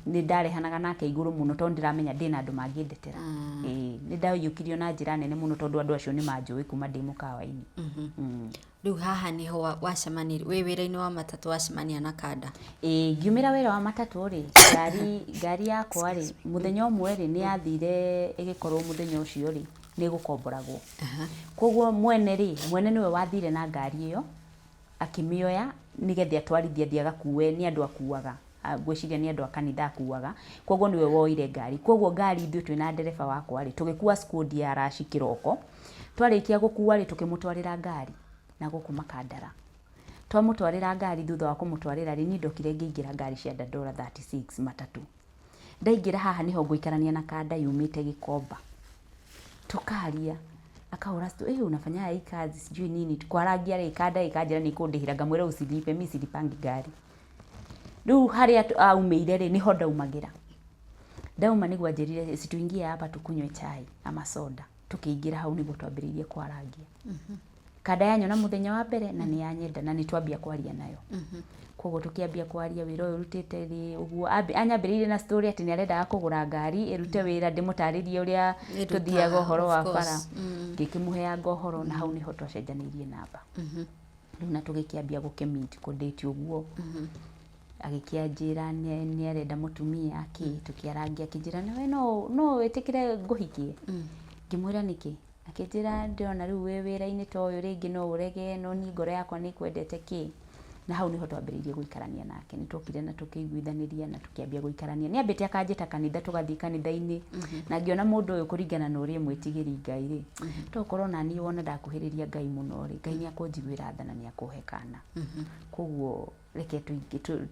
Nĩ ndarehanaga nake igũrũ mũno tondũ ndiramenya ndĩna andũ mangĩndetera. Nĩ ndaiyũkirio na njĩra nene mũno tondũ andũ acio nĩ manjũĩ kuma ndĩ mũkawa-inĩ. Rĩu haha niho wacemanirie wĩ wĩra-inĩ wa matatũ wacemania na kanda? Ngiumĩra wĩra wa matatũ rĩ, ngari yakwa rĩ mũthenya ũmwe rĩ nĩ yathire ĩgĩkorwo mũthenya ũcio rĩ nĩ gũkomboragwo. Koguo mwene nĩwe wathire na ngari ĩyo akĩmĩoya nĩgetha atwarithia ndiagakue nĩ andũ akuaga. Gwĩciria nĩ andũ a kanitha akuaga, koguo nĩwe woire ngari. Koguo ngari ithuĩ twĩna ndereba wakwa rĩ tũgĩkua squad ya raci kĩroko, twarĩkia gũkua rĩ tũkĩmũtwarĩra ngari na gũkũ Makandara. Twamũtwarĩra ngari, thutha wa kũmũtwarĩra rĩ niĩ ndokire ngĩingĩra ngari cia Dandora 36 matatũ. Ndaingĩra haha niho ngũikarania na kanda yumĩte Gĩkomba, tukaria akahora unafanya hii kazi sijui nini, twarangia rĩ kanda ikanjĩra nĩ kũndĩhĩra, ngamwĩra usilipe mimi silipangi ngari. Rĩu harĩa aumĩire rĩ niho ndaumagĩra. Ndauma nĩguo anjĩrire situingie hapa tukunywe chai ama soda. Tukĩingĩra hau nĩguo twambĩrĩirie kwarangia. Kanda yanyona mũthenya wa mbere na nĩ yanyenda na nĩ twambia kwaria nayo. Koguo tukĩambia kwaria wĩra ũyũ rutĩte rĩ ũguo anyambĩrĩirie na story atĩ nĩ arendaga kũgũra ngari ĩrute wĩra ndĩmũtarĩrie ũrĩa tũthiaga ũhoro wa bara. Ngĩkĩmũheanga ũhoro na hau niho twacenjanĩirie namba. Rĩu na tũgĩkĩambia gũkĩmeet kũndĩti ũguo. Agĩkĩanjĩra nĩ arenda mũtumia tukĩarangia akĩnjĩra nawe no wĩtĩkĩre ngũhikie. Ngĩmwĩra nĩkĩ? Akĩnjĩra ndĩrona rĩu wĩ wĩra-inĩ ta ũyũ rĩngĩ no ũrege no niĩ ngoro yakwa nĩ kwendete kĩ. Na hau niho twambĩrĩirie gũikarania nake, nĩ twokire na tũkĩiguithanĩria na tũkĩambia gũikarania. Nĩ ambĩte akanjĩta kanitha tũgathiĩ kanitha-inĩ na ngĩona mũndũ ũyũ kũringana na ũrĩa mwĩtigĩri Ngai rĩ tokorwo na niĩ wona ndakuhĩrĩria Ngai mũno rĩ Ngai nĩ akũnjiguĩra tha na nĩ akũhe kana. Koguo reke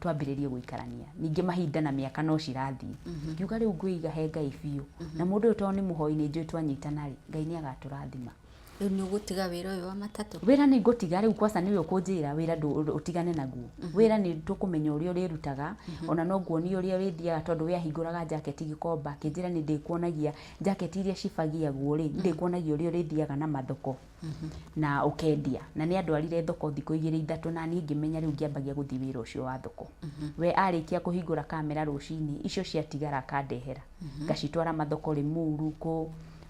twambĩrĩrie gũikarania. Ningĩ mahinda na mĩaka no cirathiĩ. Ngiuga rĩu ngwĩiga he Ngai biũ na mũndũ ũyũ tondũ nĩ mũhoi nĩ njũĩ twanyitana rĩ Ngai nĩ agatũrathima. Rĩu nĩ ũgũtiga wĩra ũyũ wa matatũ? Wĩra nĩ ngũtiga rĩu kwanza nĩwe ũkũnjĩra wĩra ũtigane naguo. Wĩra nĩ tũkũmenya ũrĩa ũrĩrutaga ona no nguonia ũrĩa ũrĩthiaga tondũ we ahingũraga jaketi Gĩkomba akĩnjĩra nĩ ndĩkuonagia jaketi iria cibagiagwo rĩ ndĩkuonagia ũrĩa ũrĩthiaga na mathoko na ũkendia. Na nĩ andwarire thoko thikũ 2-3 na niĩ ngĩmenya rĩu ngĩambagia gũthiĩ wĩra ũcio wa thoko. We arĩkia kũhingũra kamera rũcinĩ icio ciatigara akandehera ngacitwara mathoko Limuru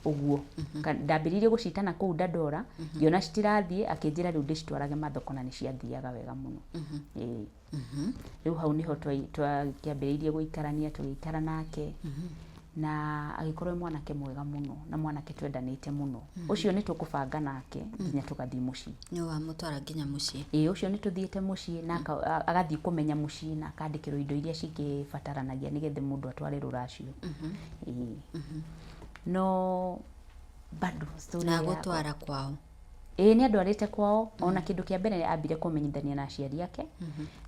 ũguo. Ndambĩrĩirie gũcitana kũu Dandora ngĩona citirathiĩ akĩnjĩra rĩu ndĩcitwarage mathoko na nĩ ciathiaga wega mũno. Rĩu hau niho twakĩambĩrĩirie gũikarania tũgĩikara nake na agĩkorwo mwanake mwega mũno na mwanake twendanĩte mũno. Ũcio nĩ tũkũbanga nake nginya tũgathiĩ mũciĩ. Nĩ wamũtwara nginya mũciĩ? Ũcio nĩ tũthiĩte mũciĩ na agathiĩ kũmenya mũciĩ na akandĩkĩrwo indo iria cingĩbataranagia nĩgetha mũndũ atware rũracio. No bado story na gũtwara kwao? Nĩ andwarĩte kwao ona kĩndũ kĩa mbere ambire kũmenyithania na aciari ake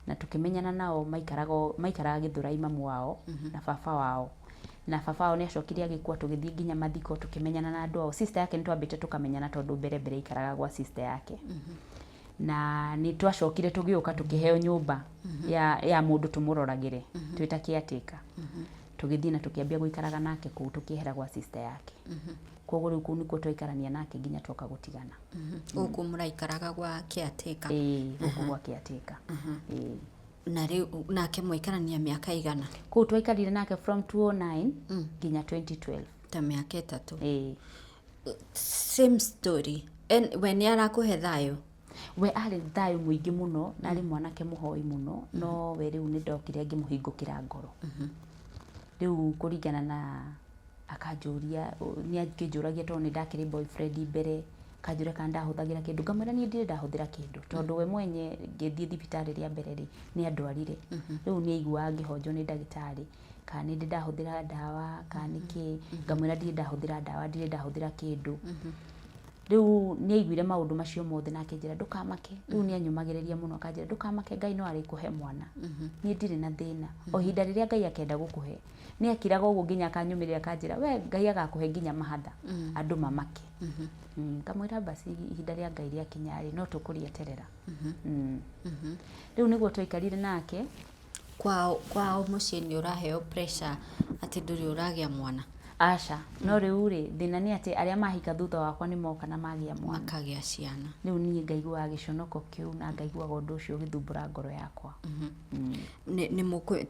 na tũkĩmenyana nao maikaraga Gĩthũrai mamu wao na baba wao. Na baba wao nĩ acokire agĩkua tũgĩthiĩ nginya mathiko tũkĩmenyana na andũ ao. Sister yake nĩ twambĩte tũkamenyana tondũ mbere ikaraga gwa sister yake. Na nĩ twacokire tũgĩũka tũkĩheo nyũmba ya mũndũ tũmũroragĩre twĩta caretaker. Tũgĩthiĩ na tũkĩambia gũikaraga nake kũu tũkĩehera gwa sister yake. Koguo rĩu kũu nĩkuo twaikarania nake nginya twoka gũtigana. Gũkũ mũraikaraga gwa caretaker? Gũkũ gwa caretaker. Na riu nake mwikarania miaka igana? Kuu twaikarire nake from 2009 nginya 2012. Ta miaka 3. Same story. We ni arakuhe thayo? We ari thayo muingi muno na ari mwanake muhoi muno, no we riu ni ndokire ngimuhingukira ngoro. Riu kuringana na akanjuria ni akijuragia to ni ndakiri boyfriend mbere, kanjure kana ndahuthagira kindu, ngamwira ni ndire ndahuthira kindu tondu we mwenye ngithii thibitari ria mbere ri ni andwarire. Riu ni aigua ngihonjo ni ndagitari kana ni ndahuthira dawa kana niki, ngamwira ndire ndahuthira dawa, ndire ndahuthira kindu. Riu ni aiguire maundu macio mothe na akinjira ndukamake. Riu ni anyumagiriria muno akanjira ndukamake, Ngai no arikuhe mwana, ni ndire na thina. O hinda riria Ngai akenda gukuhe ni akiraga uguo nginya akanyumirira akanjira we Ngai agakuhe nginya mahatha andu mamake. Ngamwira basi ihinda ria Ngai ria kinyari no tukurieterera. Riu niguo twaikarire nake. Kwao mucii ni uraheo pressure ati nduri uragia mwana? Aca, no riu ri thina ni ati aria mahika thutha wakwa ni moka na magia mwana, makagia ciana. Riu ni ngaigua giconoko kiu na ngaigua undu ucio githumbura ngoro yakwa.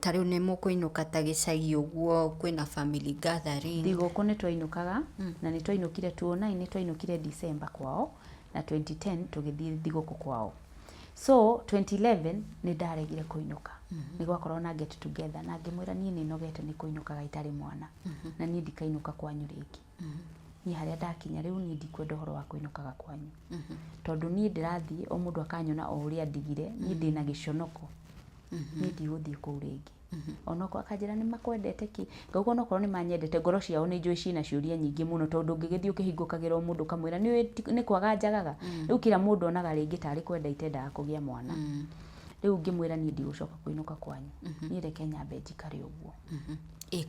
Tariu ni mukuinuka ta gicagi uguo, kwina family gathering? Thiguku ni twainukaga na ni twainukire 2009 ni twainukire December kwao na 2010 tugithii thiguku kwao. So 2011 ni ndaregire kuinuka. Ni gwakorwo na get together na ngimwira ni nogete ni kuinukaga itari mwana na ni ndikainuka kwanyu ringi. Ni haria ndakinya riu ni ndikwenda uhoro wa kuinukaga kwanyu. Tondu ni ndirathii o mundu akanyona o uria ndigire, ni ndina giconoko. Ni ndigũthii kuu ringi. Onoko akanjira ni makwendete ki, ngauga nokorwo ni manyendete ngoro ciao ni njui cina ciuria nyingi muno tondu ngigithii ukihingũkagĩra mundu kamwira ni kwaga njagaga. Riu kila mundu onaga ringi tari kwenda itendaga kugia mwana. Riu ngimwira ni ndigũcoka kuinuka kwanyu, ni reke nyambe njikare uguo.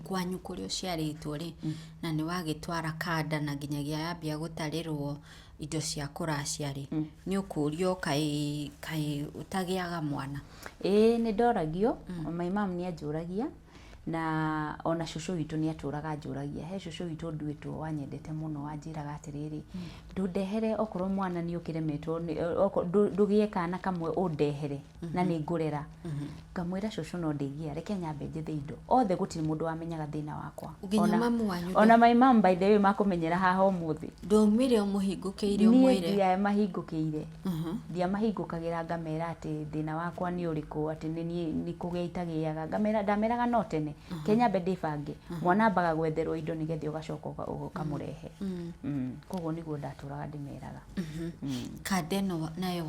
Kwanyu kuri uciaritwo ri na ni wagitwara kada na nginyagia yambia gutarirwo indo cia kuracia ri, ni ukurio kai utagiaga mwana? Ni ndoragio. My mom ni anjuragia na ona cucu witu ni aturaga anjuragia. He cucu witu nduitwo wanyendete muno, wanjiraga atiriri ndudehere okorwo mwana ni ukiremetwo ndugie kana kamwe undehere na ni ngurera. Ngamwira cucu no ndegia, reke nyambe njithe indo othe, gutiri mundu wamenyaga thina wakwa. Ona my mom by the way makumenyera haha umuthi ndumire umuhingukiire umwire? Ndia mahingukiire. Ndia mahingukagira ngamera ati thina wakwa ni uriku, ati ni kugia itagiaga. Ngamera ndameraga no tene Kenya ndibange mwana ambaga gwetherwo indo nigethi ugacoka ukamurehe. Koguo niguo ndaturaga ndimeraga. Kada no nayo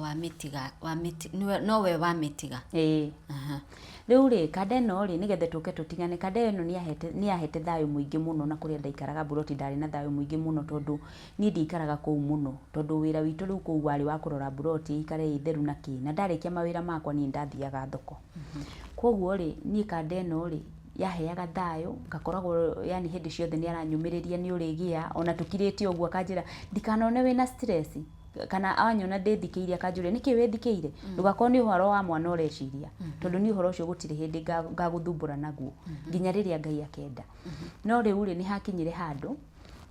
no we wamitiga? Riu ri kada no ri nigethe tuke tutingane. Kada no ni ahete thayo muingi muno na kuria ndaikaraga buroti ndari na thayo muingi muno tondu ni ndiikaraga kuu muno tondu wira witu riu kuu wari wa kurora buroti ikare itheru na ki na ndarikia mawira makwa ni ndathiaga thoko. Koguo ri ni kada no ri yaheaga thayo, ngakoragwo yani hindi ciothe ni aranyumiriria ni urigia, ona tukirite uguo akanjira ndikanone wina stress kana anyona ndithikiire akanjure niki withikiire, ndugakorwo ni uhoro wa mwana ureciria tondu ni uhoro ucio gutiri hindi ngaguthumbura naguo nginya riria Ngai akenda. No riu ri ni hakinyire handu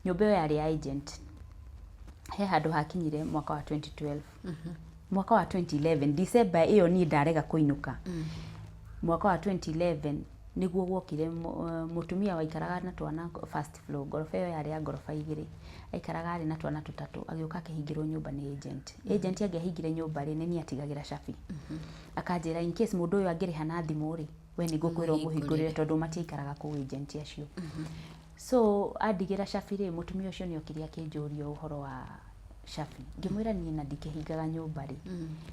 nyumba iyo yari agent, he handu hakinyire mwaka wa 2012 mwaka wa 2011 December iyo ni ndarega kuinuka. Mwaka wa 2011 niguo gwokire mutumia waikaraga na twana first floor, gorofa iyo yari ya gorofa 2, aikaraga ari na twana 3, agioka akihingirwo nyumba ni agent. Agent angehingire nyumba ri ni atigagira shafi. Akanjira in case mundu uyu angiriha na thimu ri we ni gukwira muhingurire tondu matiikaraga ku agent acio. So adigira shafi ri mutumia ucio ni okiria kinjuria uhoro wa shafi. Ngimwira ni na ndikihingaga nyumba ri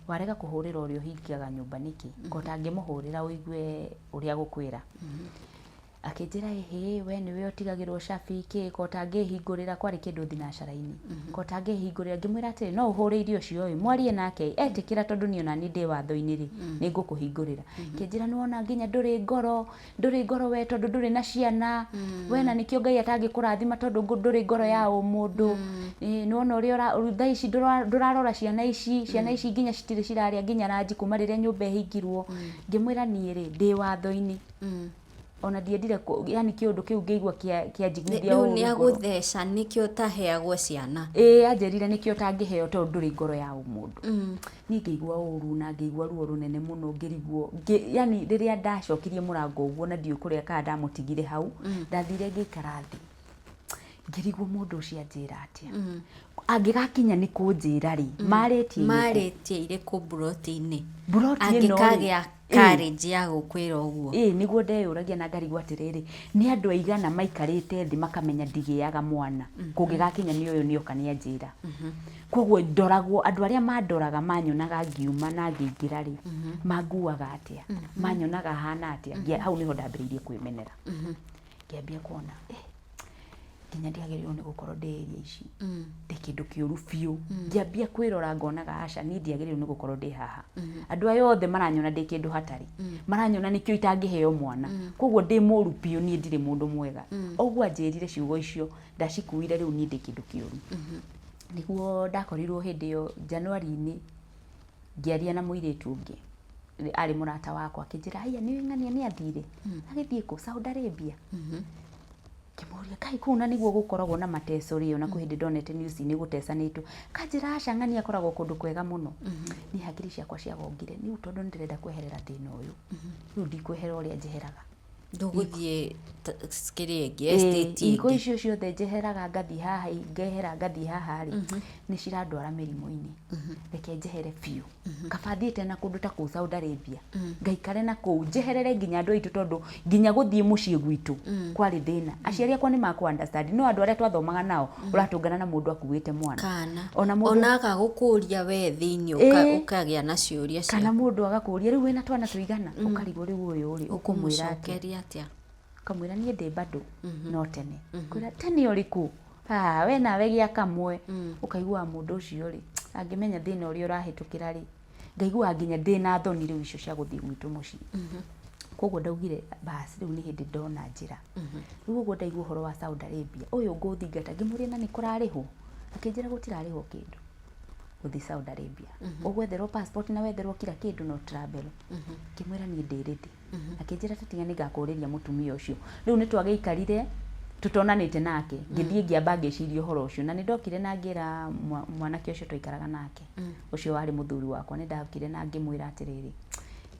warega kuhurira urio hingaga nyumba niki kota ngimuhurira uigue uria gukwira. Akinjira we niwe utigagirwo shafi ki kota ngihingurira kwari kindu thinacaraini kota ngihingurira. Ngimwira ati no uhure irio cio mwarie nake etikira tondu ni ona ni ndi watho-ini ri ni ngukuhingurira. Akinjira ni wona nginya nduri ngoro we tondu nduri na ciana we na nikio Ngai atangikurathima tondu nduri ngoro ya umundu. Ni wona uria thaa ici ndurarora ciana ici nginya citiri ciraria nginya ranji kuma riria nyumba ihingirwo. Ngimwira ni ri ndi watho-ini ona ndiendire yani kiundu kiu ngeigua kia njiguithia uru ni agutheca nikio taheagwo ciana anjerire nikio tangiheo tondu nduri ngoro ya umundu ni ngeigua uru na ngeigua ruo runene muno ngiriguo yani riria ndacokirie murango uguo na ndiu kuria ka ndamutigire hau ndathire ngikara thi ngiriguo mundu ucio anjira atia angigakinya ni kunjira ri maritie ire ku broti-ini ino angikagia courage ya gukwira uguo niguo ndeyuragia na ngarigwa atiriri ni andu aigana maikarite thi makamenya ndigiaga mwana kungigakinya ni uyu nioka ni anjira koguo ndoragwo andu aria mandoraga manyonaga ngiuma na ngingira ri manguaga atia manyonaga hana atia hau niho ndambiriirie kwimenera ngiambia kuona kinya ndiagĩrĩirwo nĩ gũkorwo ndĩ area ici ndĩ kĩndũ kĩũru biũ ngĩambia kwĩrora ngonaga aca niĩ ndiagĩrĩirwo nĩ gũkorwo ndĩ haha andũ aya othe maranyona ndĩ kĩndũ hatarĩ maranyona nĩkĩo itangĩheo mwana koguo ndĩ mũru biũ niĩ ndirĩ mũndũ mwega ũguo anjĩrire ciugo icio ndacikuire rĩu niĩ ndĩ kĩndũ kĩũru nĩguo ndakorirwo hĩndĩ ĩyo Januari-inĩ ngĩaria na mũirĩtu ũngĩ arĩ mũrata wakwa akĩnjĩra haya nĩ ng'ania nĩ athire agĩthiĩ kũ Saudi Arabia kimuria kai kuna niguo gukoragwo na mateso rio na kuhindi donete news ni gutesanitwo kanjira aca ng'ania akoragwo kundu kwega muno ni hakiri ciakwa ciagongire ni utondu ndirenda kweherera thina uyu riu ndikwehera uria njeheraga nduguthie skiriengi estate iko icio ciothe njeheraga ngathi haha ngehera ngathi haha ri ni cirandwara mirimu-ini reke njehere biu kabathiite na kundu ta ku Saudi Arabia ngaikare na ku njeherere nginya andu aitu tondu nginya guthie mucii gwitu kwari thina aciari akwa ni maku understand no andu aria twathomaga nao uratungana na mundu akuite mwana ona agagukuria we thiini ukagia na ciuria cio kana mundu agakuria riu wena twana tuigana ukarigo riu uyu uri ukumwira atia kamwira nie ndi bado no tene kwira tene uriku we nawe gia kamwe ukaigua mundu ucio ri angimenya thina uri urahitukira ri ngaigua nginya ndina thoni riu icio cia guthii gwitu mucii koguo ndaugire basi riu ni hindi ndona njira riu uguo ndaigua uhoro wa Saudi Arabia uyu nguthingata ngimuria na ni kurariho akinjira gutirariho kindu guthi Saudi Arabia ugwetherwo passport na wetherwo kila kindu no travel kimwira ni ndiridi akinjira tatiga ni ngakuriria mutumia ucio riu ni twageikarire tutonanite nake ngithie ngiamba ngiciria uhoro ucio na ni ndokire na ngira mwanake ucio twaikaraga nake ucio wari muthuri wakwa ni ndakire na ngimwira atiriri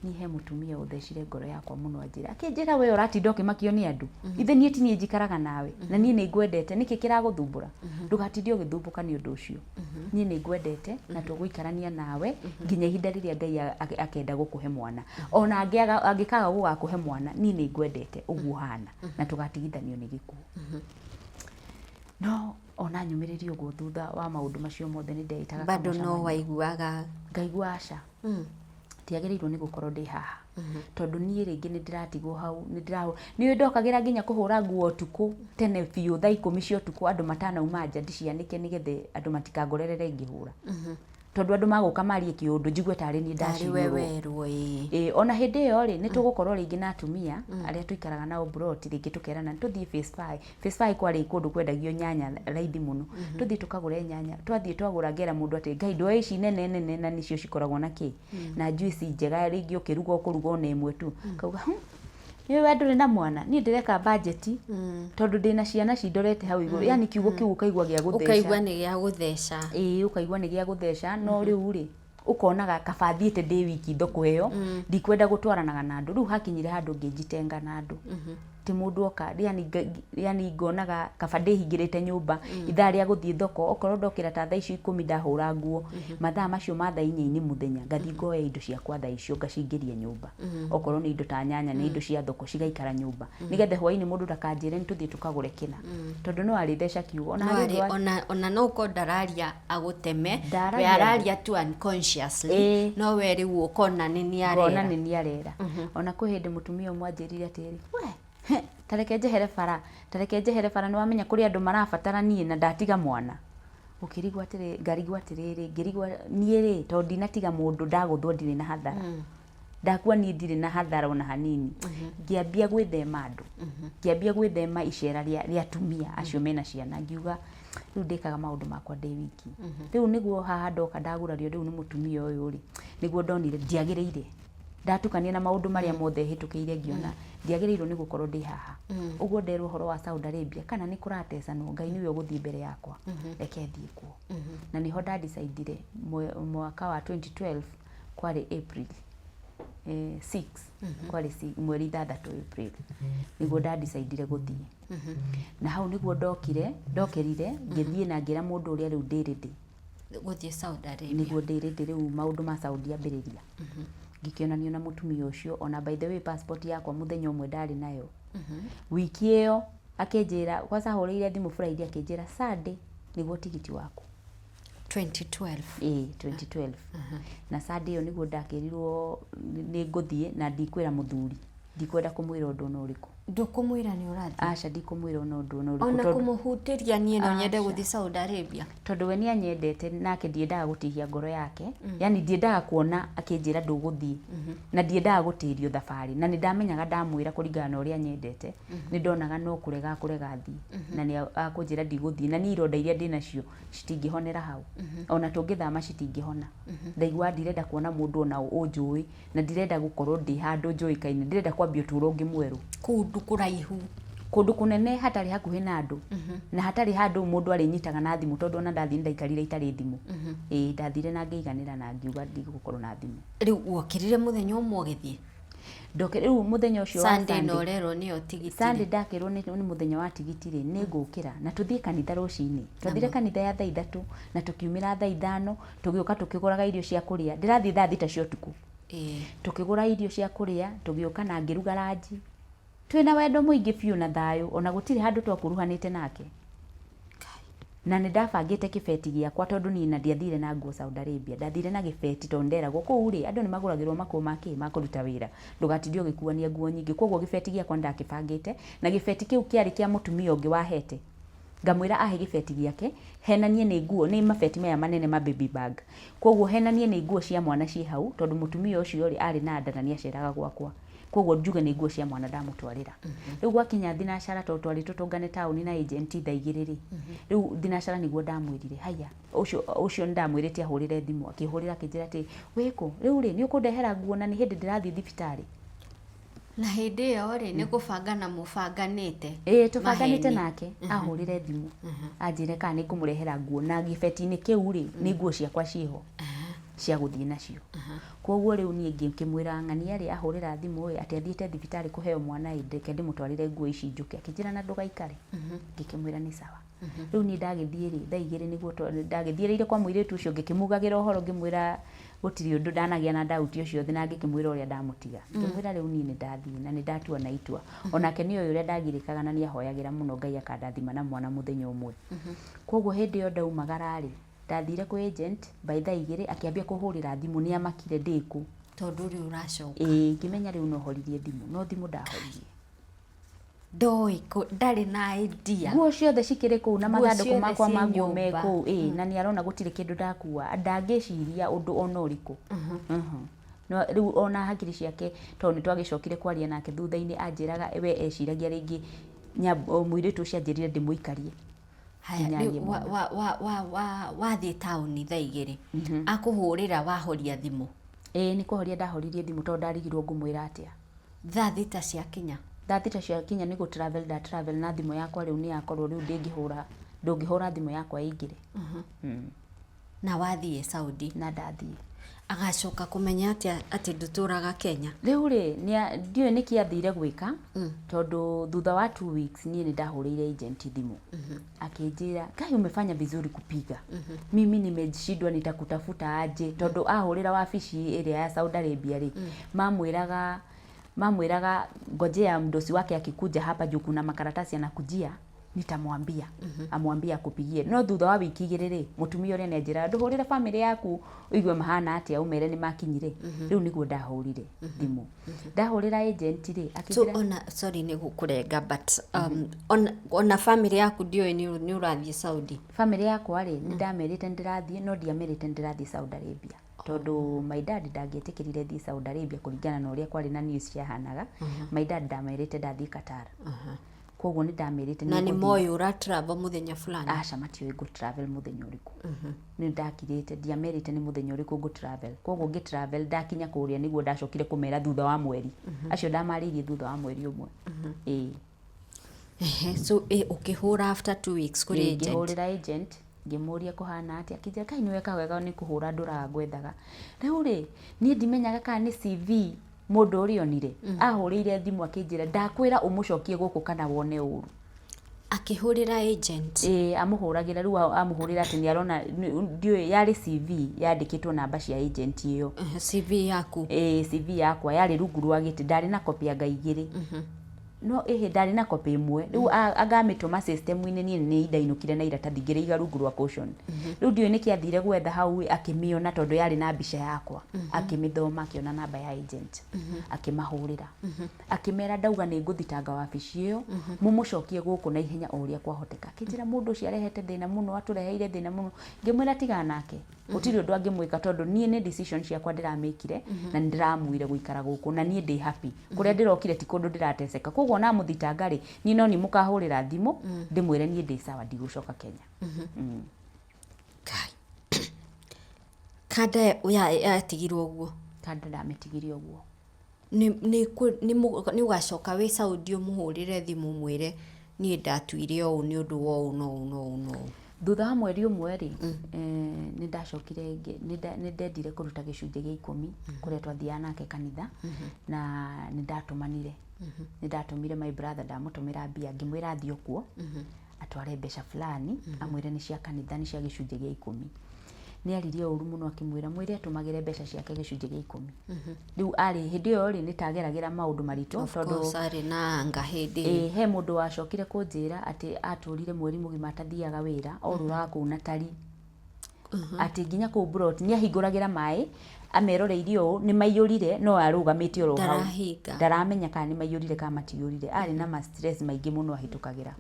ni he mutumia uthecire ngoro yakwa muno anjira akinjira we uratinda ukimakio ni andu ithe nie tinie njikaraga nawe na nie ni ngwendete niki kiraguthumbura ndugatinde ugithumbuka ni undu ucio nie ni ngwendete na tuguikarania nawe nginya ihinda riria Ngai akenda gukuhe mwana ona angikaga gugakuhe mwana nie ni ngwendete uguo hana na tugatigithanio ni gikuo no ona nyumiririo guo thutha wa maundu macio mothe ni ndeitaga bado no waiguaga ngaigua aca tiagĩrĩirwo nĩ gũkorwo ndĩ haha tondu niĩ rĩngĩ nĩ ndĩratigwo hau nĩ ndokagira nginya kuhura nguo tuku tene biũ thaa 10 cia tuku andu matanauma nja ndicianike nigethe andu matikangorerere ngihura tondu andu maguka marie kiundu njigwe tari ni ndaciwerwo ona hindi yo ri ni tugukorwo ringi na atumia aria tuikaraga nao broti ringi tukerana tuthie phase 5 kwari kundu kwendagio nyanya raithi muno tuthie tukagure nyanya twathie twagura ngera mundu ati Ngai ndo ici nene na nicio cikoragwo na ki na juice njega ringi ukiruga ukuruga na imwe tu kauga ni we nduri na mwana ni ndireka budget tondu ndina ciana cindorete hau iguru yani kiugo kiu ukaigua gia gutheca ukaigua ni gia gutheca ukaigua ni gia gutheca no riu ri ukonaga kabathiite ndi wiki thoko iyo ndikwenda gutwaranaga na andu riu hakinyire handu ngijitenga na andu ti mundu oka yani ngonaga kabande hingirite nyumba ithaa ria guthie thoko okorwo ndokira ta thaa icio 10 ndahura nguo mathaa macio ma thaa 4 muthenya ngathi ngoya indo ciakwa thaa icio ngacingĩria nyumba okorwo ni indo ta nyanya ni indo cia thoko cigaikara nyumba nigethe hwaini mundu ndakanjire ni tuthie tukagure kina tondu no ari theca kiugo ona no ko ndararia aguteme we araria tu unconsciously no we riu ukona ni arera ona kwi hindi mutumia umwanjirire atiri we tareke njehere bara ni wamenya kuri andu marabatara nie na ndatiga mwana ukirigwa atiri ngarigwa atiriri ngirigwa nie ri tondu ndinatiga mundu ndaguthwo ndiri na hathara ndakua nie ndiri na hathara ona hanini ngiambia gwithema andu ngiambia gwithema icera ria atumia acio mena ciana ngiuga riu ndikaga maundu makwa ndi wiki riu niguo haha ndoka ndagurario riu ni mutumia uyu ri niguo ndonire ndiagiriire ndatukania na maundu maria mothe hitukiire ngiona ndiagiriirwo ni gukorwo ndi haha uguo nderwo horo wa Saudi Arabia kana ni kuratecano Ngai niwe uguthii mbere yakwa reke thii kuo na niho ndadecidire mwaka wa 2012 kwari April 6 kwari mweri 3 April niguo ndadecidire guthii na hau niguo ndokirire ngithii na ngira mundu uria riu ndiridi guthii Saudi Arabia niguo ndiridi riu maundu ma Saudi ambiriria ngikionanio na mutumia ucio ona by the way passport yakwa muthenya umwe ndari nayo wiki iyo akinjira kwanza huriire thimu Friday akinjira Sunday niguo tigiti waku 2012 2012 na Sunday iyo niguo ndakirirwo ni nguthie na ndikwira muthuri ndikwenda kumwira undu no uriku ndukumwira ni urathi acha ndikumwira undu no uriku ona kumuhutiria nie no nyende guthi Saudi Arabia tondu we ni anyendete nake ndiendaga gutihia ngoro yake yani ndiendaga kuona akinjira nduguthii na ndiendaga gutirio thabari na nindamenyaga ndamwira kuringana na uria anyendete ni ndonaga no kurega thii na ni akunjira ndiguthii na ni ironda iria ndinacio citingihonera hau ona tungithama citingihona ndaigua ndirenda kuona mundu ona unjui na ndirenda gukorwo ndi handu njuikaine ndirenda kwambia uturo ungi mweru kundu kuraihu kundu kunene hatari hakuhi na andu na hatari handu mundu arinyitaga na thimu tondu ona ndathii ndaikarire itari thimu ndathire na ngeiganira na ngiuga ndigukorwo na thimu riu wokirire muthenya umwe ugithie riu muthenya ucio wa Sunday no rero niyo tigiti Sunday ndakirwo ni muthenya wa tigiti ri ni ngukira na tuthie kanitha rucini twathire kanitha ya thaa 3 na tukiumira thaa 5 tugioka tukiguraga irio cia kuria ndirathie thaa 6 cia utuku tukigura irio cia kuria tugioka na ngiruga ranji twina wendo muingi biu na thayo ona gutiri handu twakuruhanite nake na ni ndabangite kibeti giakwa tondu ni na ndiathire na nguo Saudi Arabia ndathire na gibeti tondu nderagwo kuu ri andu ni maguragirwo makuma makuruta wira ndugatindio gikuania nguo nyingi koguo gibeti giakwa ndakibangite na gibeti kiu kiari kia mutumia ungi wahete ngamwira ahe gibeti giake henanie ni nguo ni mabeti maya manene ma baby bag koguo henanie ni nguo cia mwana ci hau tondu mutumia ucio ri ari na nda na ni aceraga gwakwa koguo njuge ni nguo cia mwana ndamutwarira riu gwakinya thinacara twari tutungane tauni na agent thaigiriri riu thinacara niguo ndamwirire haya ucio ndamwirite ahurire thimu akihurira kinjira ati weko riu ri ni ukundehera nguo na ni hindi ndirathi thibitari na hindi iyo ri ni kubanga na mubanganite tubanganite nake ahurire thimu anjire kana ni kumurehera nguo na gibeti-ini kiu ri ni nguo ciakwa ciho cia guthii nacio koguo riu nie ngikimwira ng'ania ri ahurira thimu ati athiite thibitari kuheo mwana ndeke ndimutwarire nguo ici njuke akijira na ndugaikare ngikimwira ni sawa riu ni ndagithie ri thaa 2 niguo ndagithiire kwa muiritu ucio ngikimugagira uhoro ngimwira gutiri undu ndanagia na dauti ucio thi na ngikimwira uria ndamutiga ngimwira riu ni ndathie na ni ndatua na itua onake ni uria ndagirikaga na ni ahoyagira muno Ngai akandathima na mwana muthenya umwe koguo hindi yo ndaumagara ri ndathire ku agent by thaa 2 akiambia kuhurira thimu ni amakire ndiku tondu ri uracoka ngimenya riu no horirie thimu no thimu ndahoririe ndoiko ndari na idea nguo ciothe cikire kuu na mathanduku makwa ma nguo me kuu na ni arona gutire kindu ndakua ndangiciria undu ona uriku no riu ona hakiri ciake tondu twagicokire kwaria nake thutha-ini anjiraga we eciragia ringi muiritu ucio anjirire ndimuikarie wathie tauni thaa 2 akuhurira wahoria thimu ni kuhoria ndahoririe thimu tondu ndarigirwo ngumwira atia thaa 6 cia kinya nigu travel na thimu yakwa riu ni yakorwo riu ndungihura thimu yakwa ingire na wathie Saudi na ndathie agacoka kumenya ati nduturaga Kenya riu ri ndiwe niki athire gwika tondu thutha wa 2 weeks nie ni ndahurire agent thimu akinjira kai umefanya vizuri kupiga mimi nimejishindwa nitakutafuta aje tondu ahurira wabici area ya Saudi Arabia ri mamwiraga ngojea mdosi wake akikuja hapa juu kuna makaratasi anakujia nitamwambia amwambia akupigie no thutha wa wiki 2 mutumia uria nenjira nduhurira family yaku uigwe mahana atia umere ni makinyire riu niguo ndahurire thimu ndahurira agent ri akijira ona sorry ni gukurenga but ona family yaku ndio ni urathie Saudi family yakwa ri ni ndamerite ndirathie no ndiamerite ndirathie Saudi Arabia tondu my dad ndangietikirire thi Saudi Arabia kuringana na uria kwari na news ciahanaga my dad ndamerite ndathie Qatar koguo ni ndamerite na ni moyo ura travel muthenya fulani aca matioi go travel muthenya uriku ni ndakirite ndiamerite ni muthenya uriku go travel koguo ngi travel ndakinya kuria niguo ndacokire kumera thutha wa mweri acio ndamaririe thutha wa mweri umwe so ukihura after 2 weeks kuri agent ngihurira agent ngimuria kuhana atia akija kai niwe kawega ni kuhura ndura ngwethaga riu ri ni ndimenyaga kana ni CV mundu uri onire ahurire thimu akinjira ndakwira umucokie guku kana wone uru akihurira agent amuhuragira riu amuhurira ati ni arona ndiwe yari CV yandikitwo namba cia agent iyo CV yaku CV yakwa yari rungu rwa giti ndari na copy anga igiri no ndari na copy imwe riu agamituma system ine ni ndainukire na iratathi ngire iga rungu rwa caution riu ndiwe nikiathire gwetha hau akimiona tondu yari na mbica yakwa akimithoma akiona namba ya agent akimahurira akimera ndauga ni nguthitanga wabici iyo mumucokie guku na ihenya uria kwahoteka kinjira mundu ucio arehete thina muno atureheire thina muno ngimwira tigana nake utiri undu angimwika tondu nie ni decision ciakwa ndiramikire na ndiramwire guikara guku na nie ndi happy kuria ndirokire ti kundu ndirateseka koguo na muthitanga ri ni no ni mukahurira thimu ndimwire nie ndi sawa ndigucoka Kenya kada yatigirwo guo kada ndamitigirio guo ni ugacoka wi Saudi umuhurire thimu mwire ni ndatuire o ni undu wo no thutha wa mweri umwe ri ni ndacokire ni ndendire kuruta gicunje gia 10 kuria twathia nake kanitha na ni ndatumanire ni ndatumire my brother ndamutumira mbia ngimwira athio kuo atware mbeca fulani amwire ni cia kanitha ni cia gicunje gia 10 ni aririe uru muno akimwira mwire atumagire mbeca ciake gicunje gia 10 riu ari hindi yo ri ni tageragira maundu maritu tondu ari na anga hindi he mundu wacokire kunjira ati aturire mweri mugima atathiaga wira oruraga kuna tari ati nginya ku brot ni ahinguragira mai ameroreire o ni maiyurire no arugamite oro hau ndaramenya kana ni maiyurire kana matiyurire ari na ma stress maingi muno ahitukagira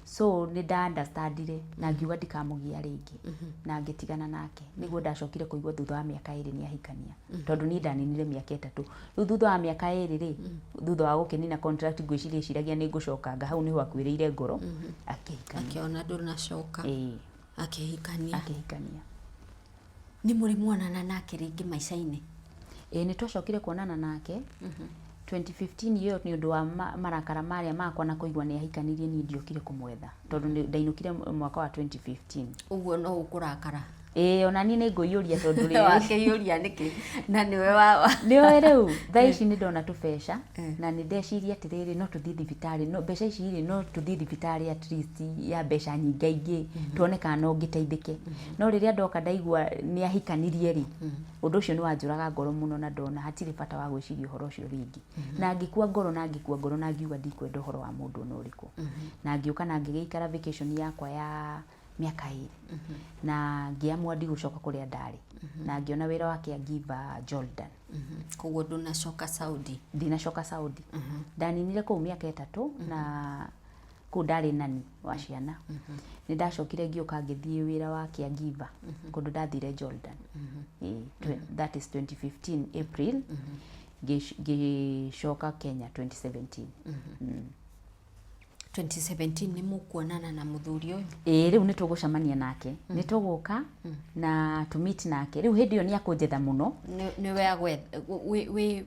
so ni nda understandire na ngiuga ndikamugia ringi na ngitigana nake niguo ndacokire kuigwa thutha wa miaka 2 ni ahikania tondu ni ndaninire miaka 3 riu thutha wa miaka 2 ri thutha wa gukinina contract ngwiciragia ni ngucokanga hau niho akwirire ngoro akihikania akiona ndurinacoka akihikania ni muri mwanana nake ringi maicaini ni twacokire kuonana nake 2015 hiyo ni undu wa marakara maria makwa na kuigwa ni ahikanirie ni ndiokire kumwetha tondu ndainukire mwaka wa 2015 uguo no ukurakara ona ni nguyuria tondu ri wakiyuria niki na niwe wa niwe riu thaici ni ndona tubesha na ni ndeciria atiriri no tuthii thibitari no besha ici ri no tuthii thibitari at least ya besha nyingaingi tuone kana no ngiteithike no riria ndoka ndaigua ni ahikanirie ri undu ucio ni wanjuraga ngoro muno na ndona hatiri bata wa gwiciria uhoro ucio ringi na ngikua ngoro na ngiuga ndikwenda uhoro wa mundu no riku na ngiuka na ngigeikara vacation yakwa ya miaka 2 na ngiamua ndigucoka kuria ndari na ngiona wira wake agiva Jordan koguo ndunacoka Saudi ndinacoka Saudi ndaninire ku miaka 3 na ku ndari nani wa ciana ni ndacokire ngioka ngithie wira wake agiva kundu ndathire Jordan that is 2015 April ngicoka Kenya 2017 2017 ni mukuonana na muthuri uyu riu ni tugucamania nake ni tuguka na to meet nake riu hindi yo ni akunjetha muno ni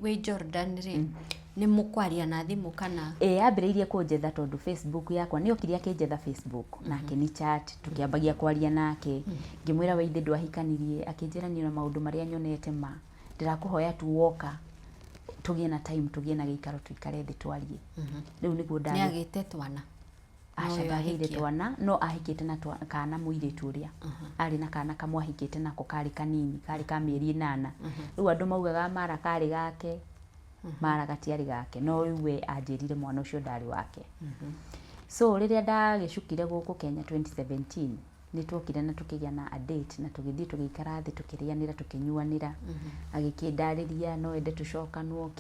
we Jordan ri ni mukwaria na thimu kana ambireirie kunjetha tondu Facebook yakwa ni okiria akinjetha Facebook nake ni chat tukiambagia kwaria nake ngimwira we ithe ndwahikanirie akinjira ni na maundu maria nyonete ndirakuhoya tu woka tugie na time tugie na gikaro tuikare thi twarie riu niguo ndani ni agite twana acabahire twana no ahikite na kana muiritu uria ari na kana kamwe ahikite nako kari kanini kari ka mieri 8 riu andu maugaga mara kari gake mara gatiari gake no we anjirire mwana ucio ndari wake so riria ndagicukire guku Kenya 2017 ni twokire na tukigia na a date na tugithii tugikara thi tukirianira tukinyuanira agikindariria no ende tucokanwo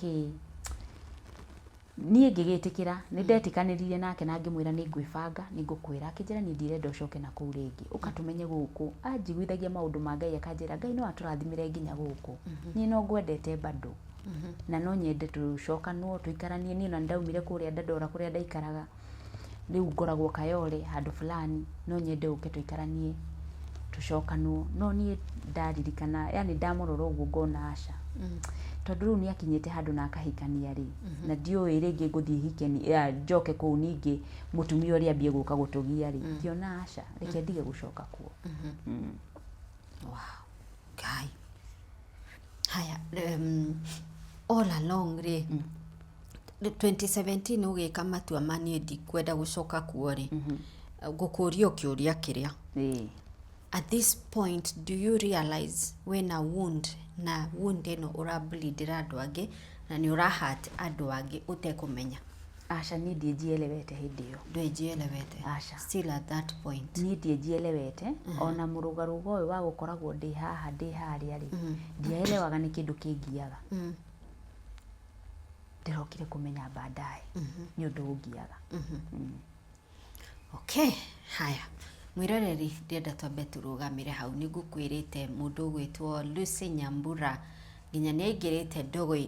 nie ngigitikira ni ndetikanirie nake na ngimwira ni ngwibanga ni ngukwira akijira ni ndirenda ucoke na kuu ringi ukatumenye guku anjiguithagia maundu ma Ngai akanjira Ngai no aturathimire nginya guku ni no ngwendete bado na no nyende tucokanwo tuikaranie ni na ndaumire kuria ndandora kuria ndaikaraga riu ngoragwo kayore handu fulani no nyende uke tuikaranie tucokanwo no nie ndaririkana yani ndamurora uguo ngona aca tondu riu ni akinyite handu na akahikania ri na ndioi ringi nguthie hikeni njoke kuu ningi mutumia uria ambie guka gutugia ri ndiona aca reke ndige gucoka kuo. Wow. Kai. Haya, all along ri 2017 ugika matua mani ndikwenda gucoka kuo ri gukurio kiuria kiria at this point do you realize when a wound na wound eno ura bleed andu angi na ni ura hurt andu angi utekumenya? Aca ni ndijielewete hindi iyo. Ndwejielewete? Aca. Still at that point? Ni ndijielewete. Ona murugarugo uyu wa gukoragwo ndi haha ndi haria ri. Ndielewaga ni kindu kingiaga. Ndirokire kumenya baadaye. Ni undu ungiaga. Okay, haya. Mwiroreri ndienda twambe turugamire hau ni ngukwirite mundu gwitwo Lucy Nyambura nginya ni aingirite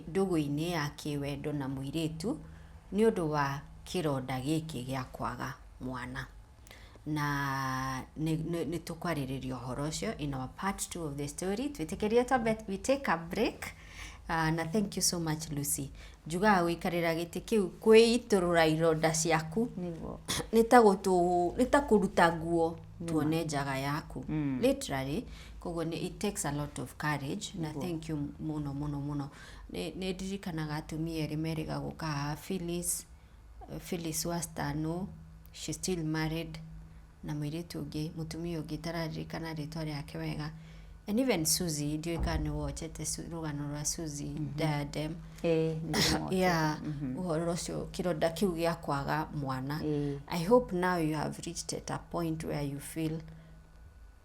ndugu-ini ya kiwendo na muiritu ni undu wa kironda giki gia kwaga mwana na ni tukwariririra uhoro ucio in our part 2 of the story. Twitikirie twambe we take a break na thank you so much Lucy. Juga wikarira giti kiu kwiiturura ironda ciaku niguo nitakuruta nguo tuone njaga yaku literally koguo it takes a lot of courage na thank you muno ni ndirikanaga atumia eri meriga guka Phyllis Wastano, she still married na mwiritu ungi mutumia ungi tararirikana ritwa riake wega. And even Susie, do you can watch it? Rugano rwa Susie Diadem. Yeah. Uhorosho kironda kiu gia kwaga mwana. I hope now you have reached at a point where you feel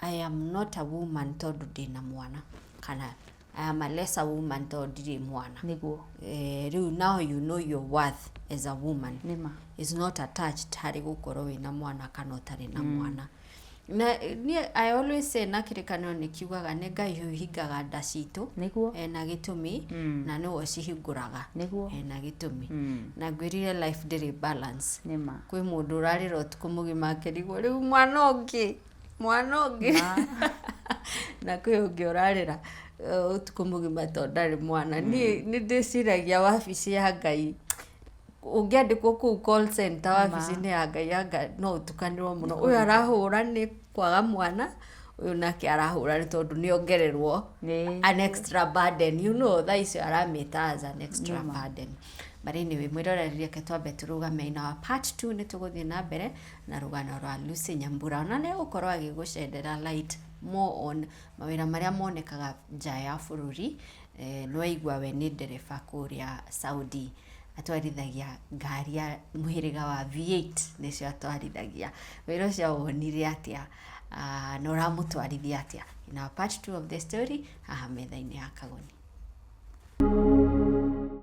I am not a woman tondu ndina mwana. Kana I am a lesser woman tondu ndiri mwana. Niguo. Now you know your worth as a woman. Nima. Is not attached hari gukorwo wina mwana kana utari na mwana. Na I always say nakirikano nikiugaga ne Ngai uhingaga nda citu niguo na gitumi na no cihinguraga niguo na gitumi na ngwirire life ndiri balance nima kwi mundu urarira utuku mugima akirigwo riu mwana ungi na kwi ungi urarira utuku mugima tondari mwana ni ndiciragia wabici ya Ngai ungiandikwo ku call center wabici-ini ya Ngai no utukanirwo muno uyu arahura ni kwaga mwana uyu nake arahura ni tondu ni ongererwo an extra burden, you know, that is aramita as an extra burden. But anyway, mwiroreririe ke twambe turugame in our part 2 ni tuguthie na mbere na rugano rwa Lucy Nyambura na ne gukorwo agigucendera light more on mawira maria monekaga nja ya bururi nwaigua we ni ndereba kuria Saudi atwarithagia ngari ya muhiriga wa V8 nicio atwarithagia wira ucio wonire atia na uramutwarithia atia in our part 2 of the story haha metha-ini ya Kagoni.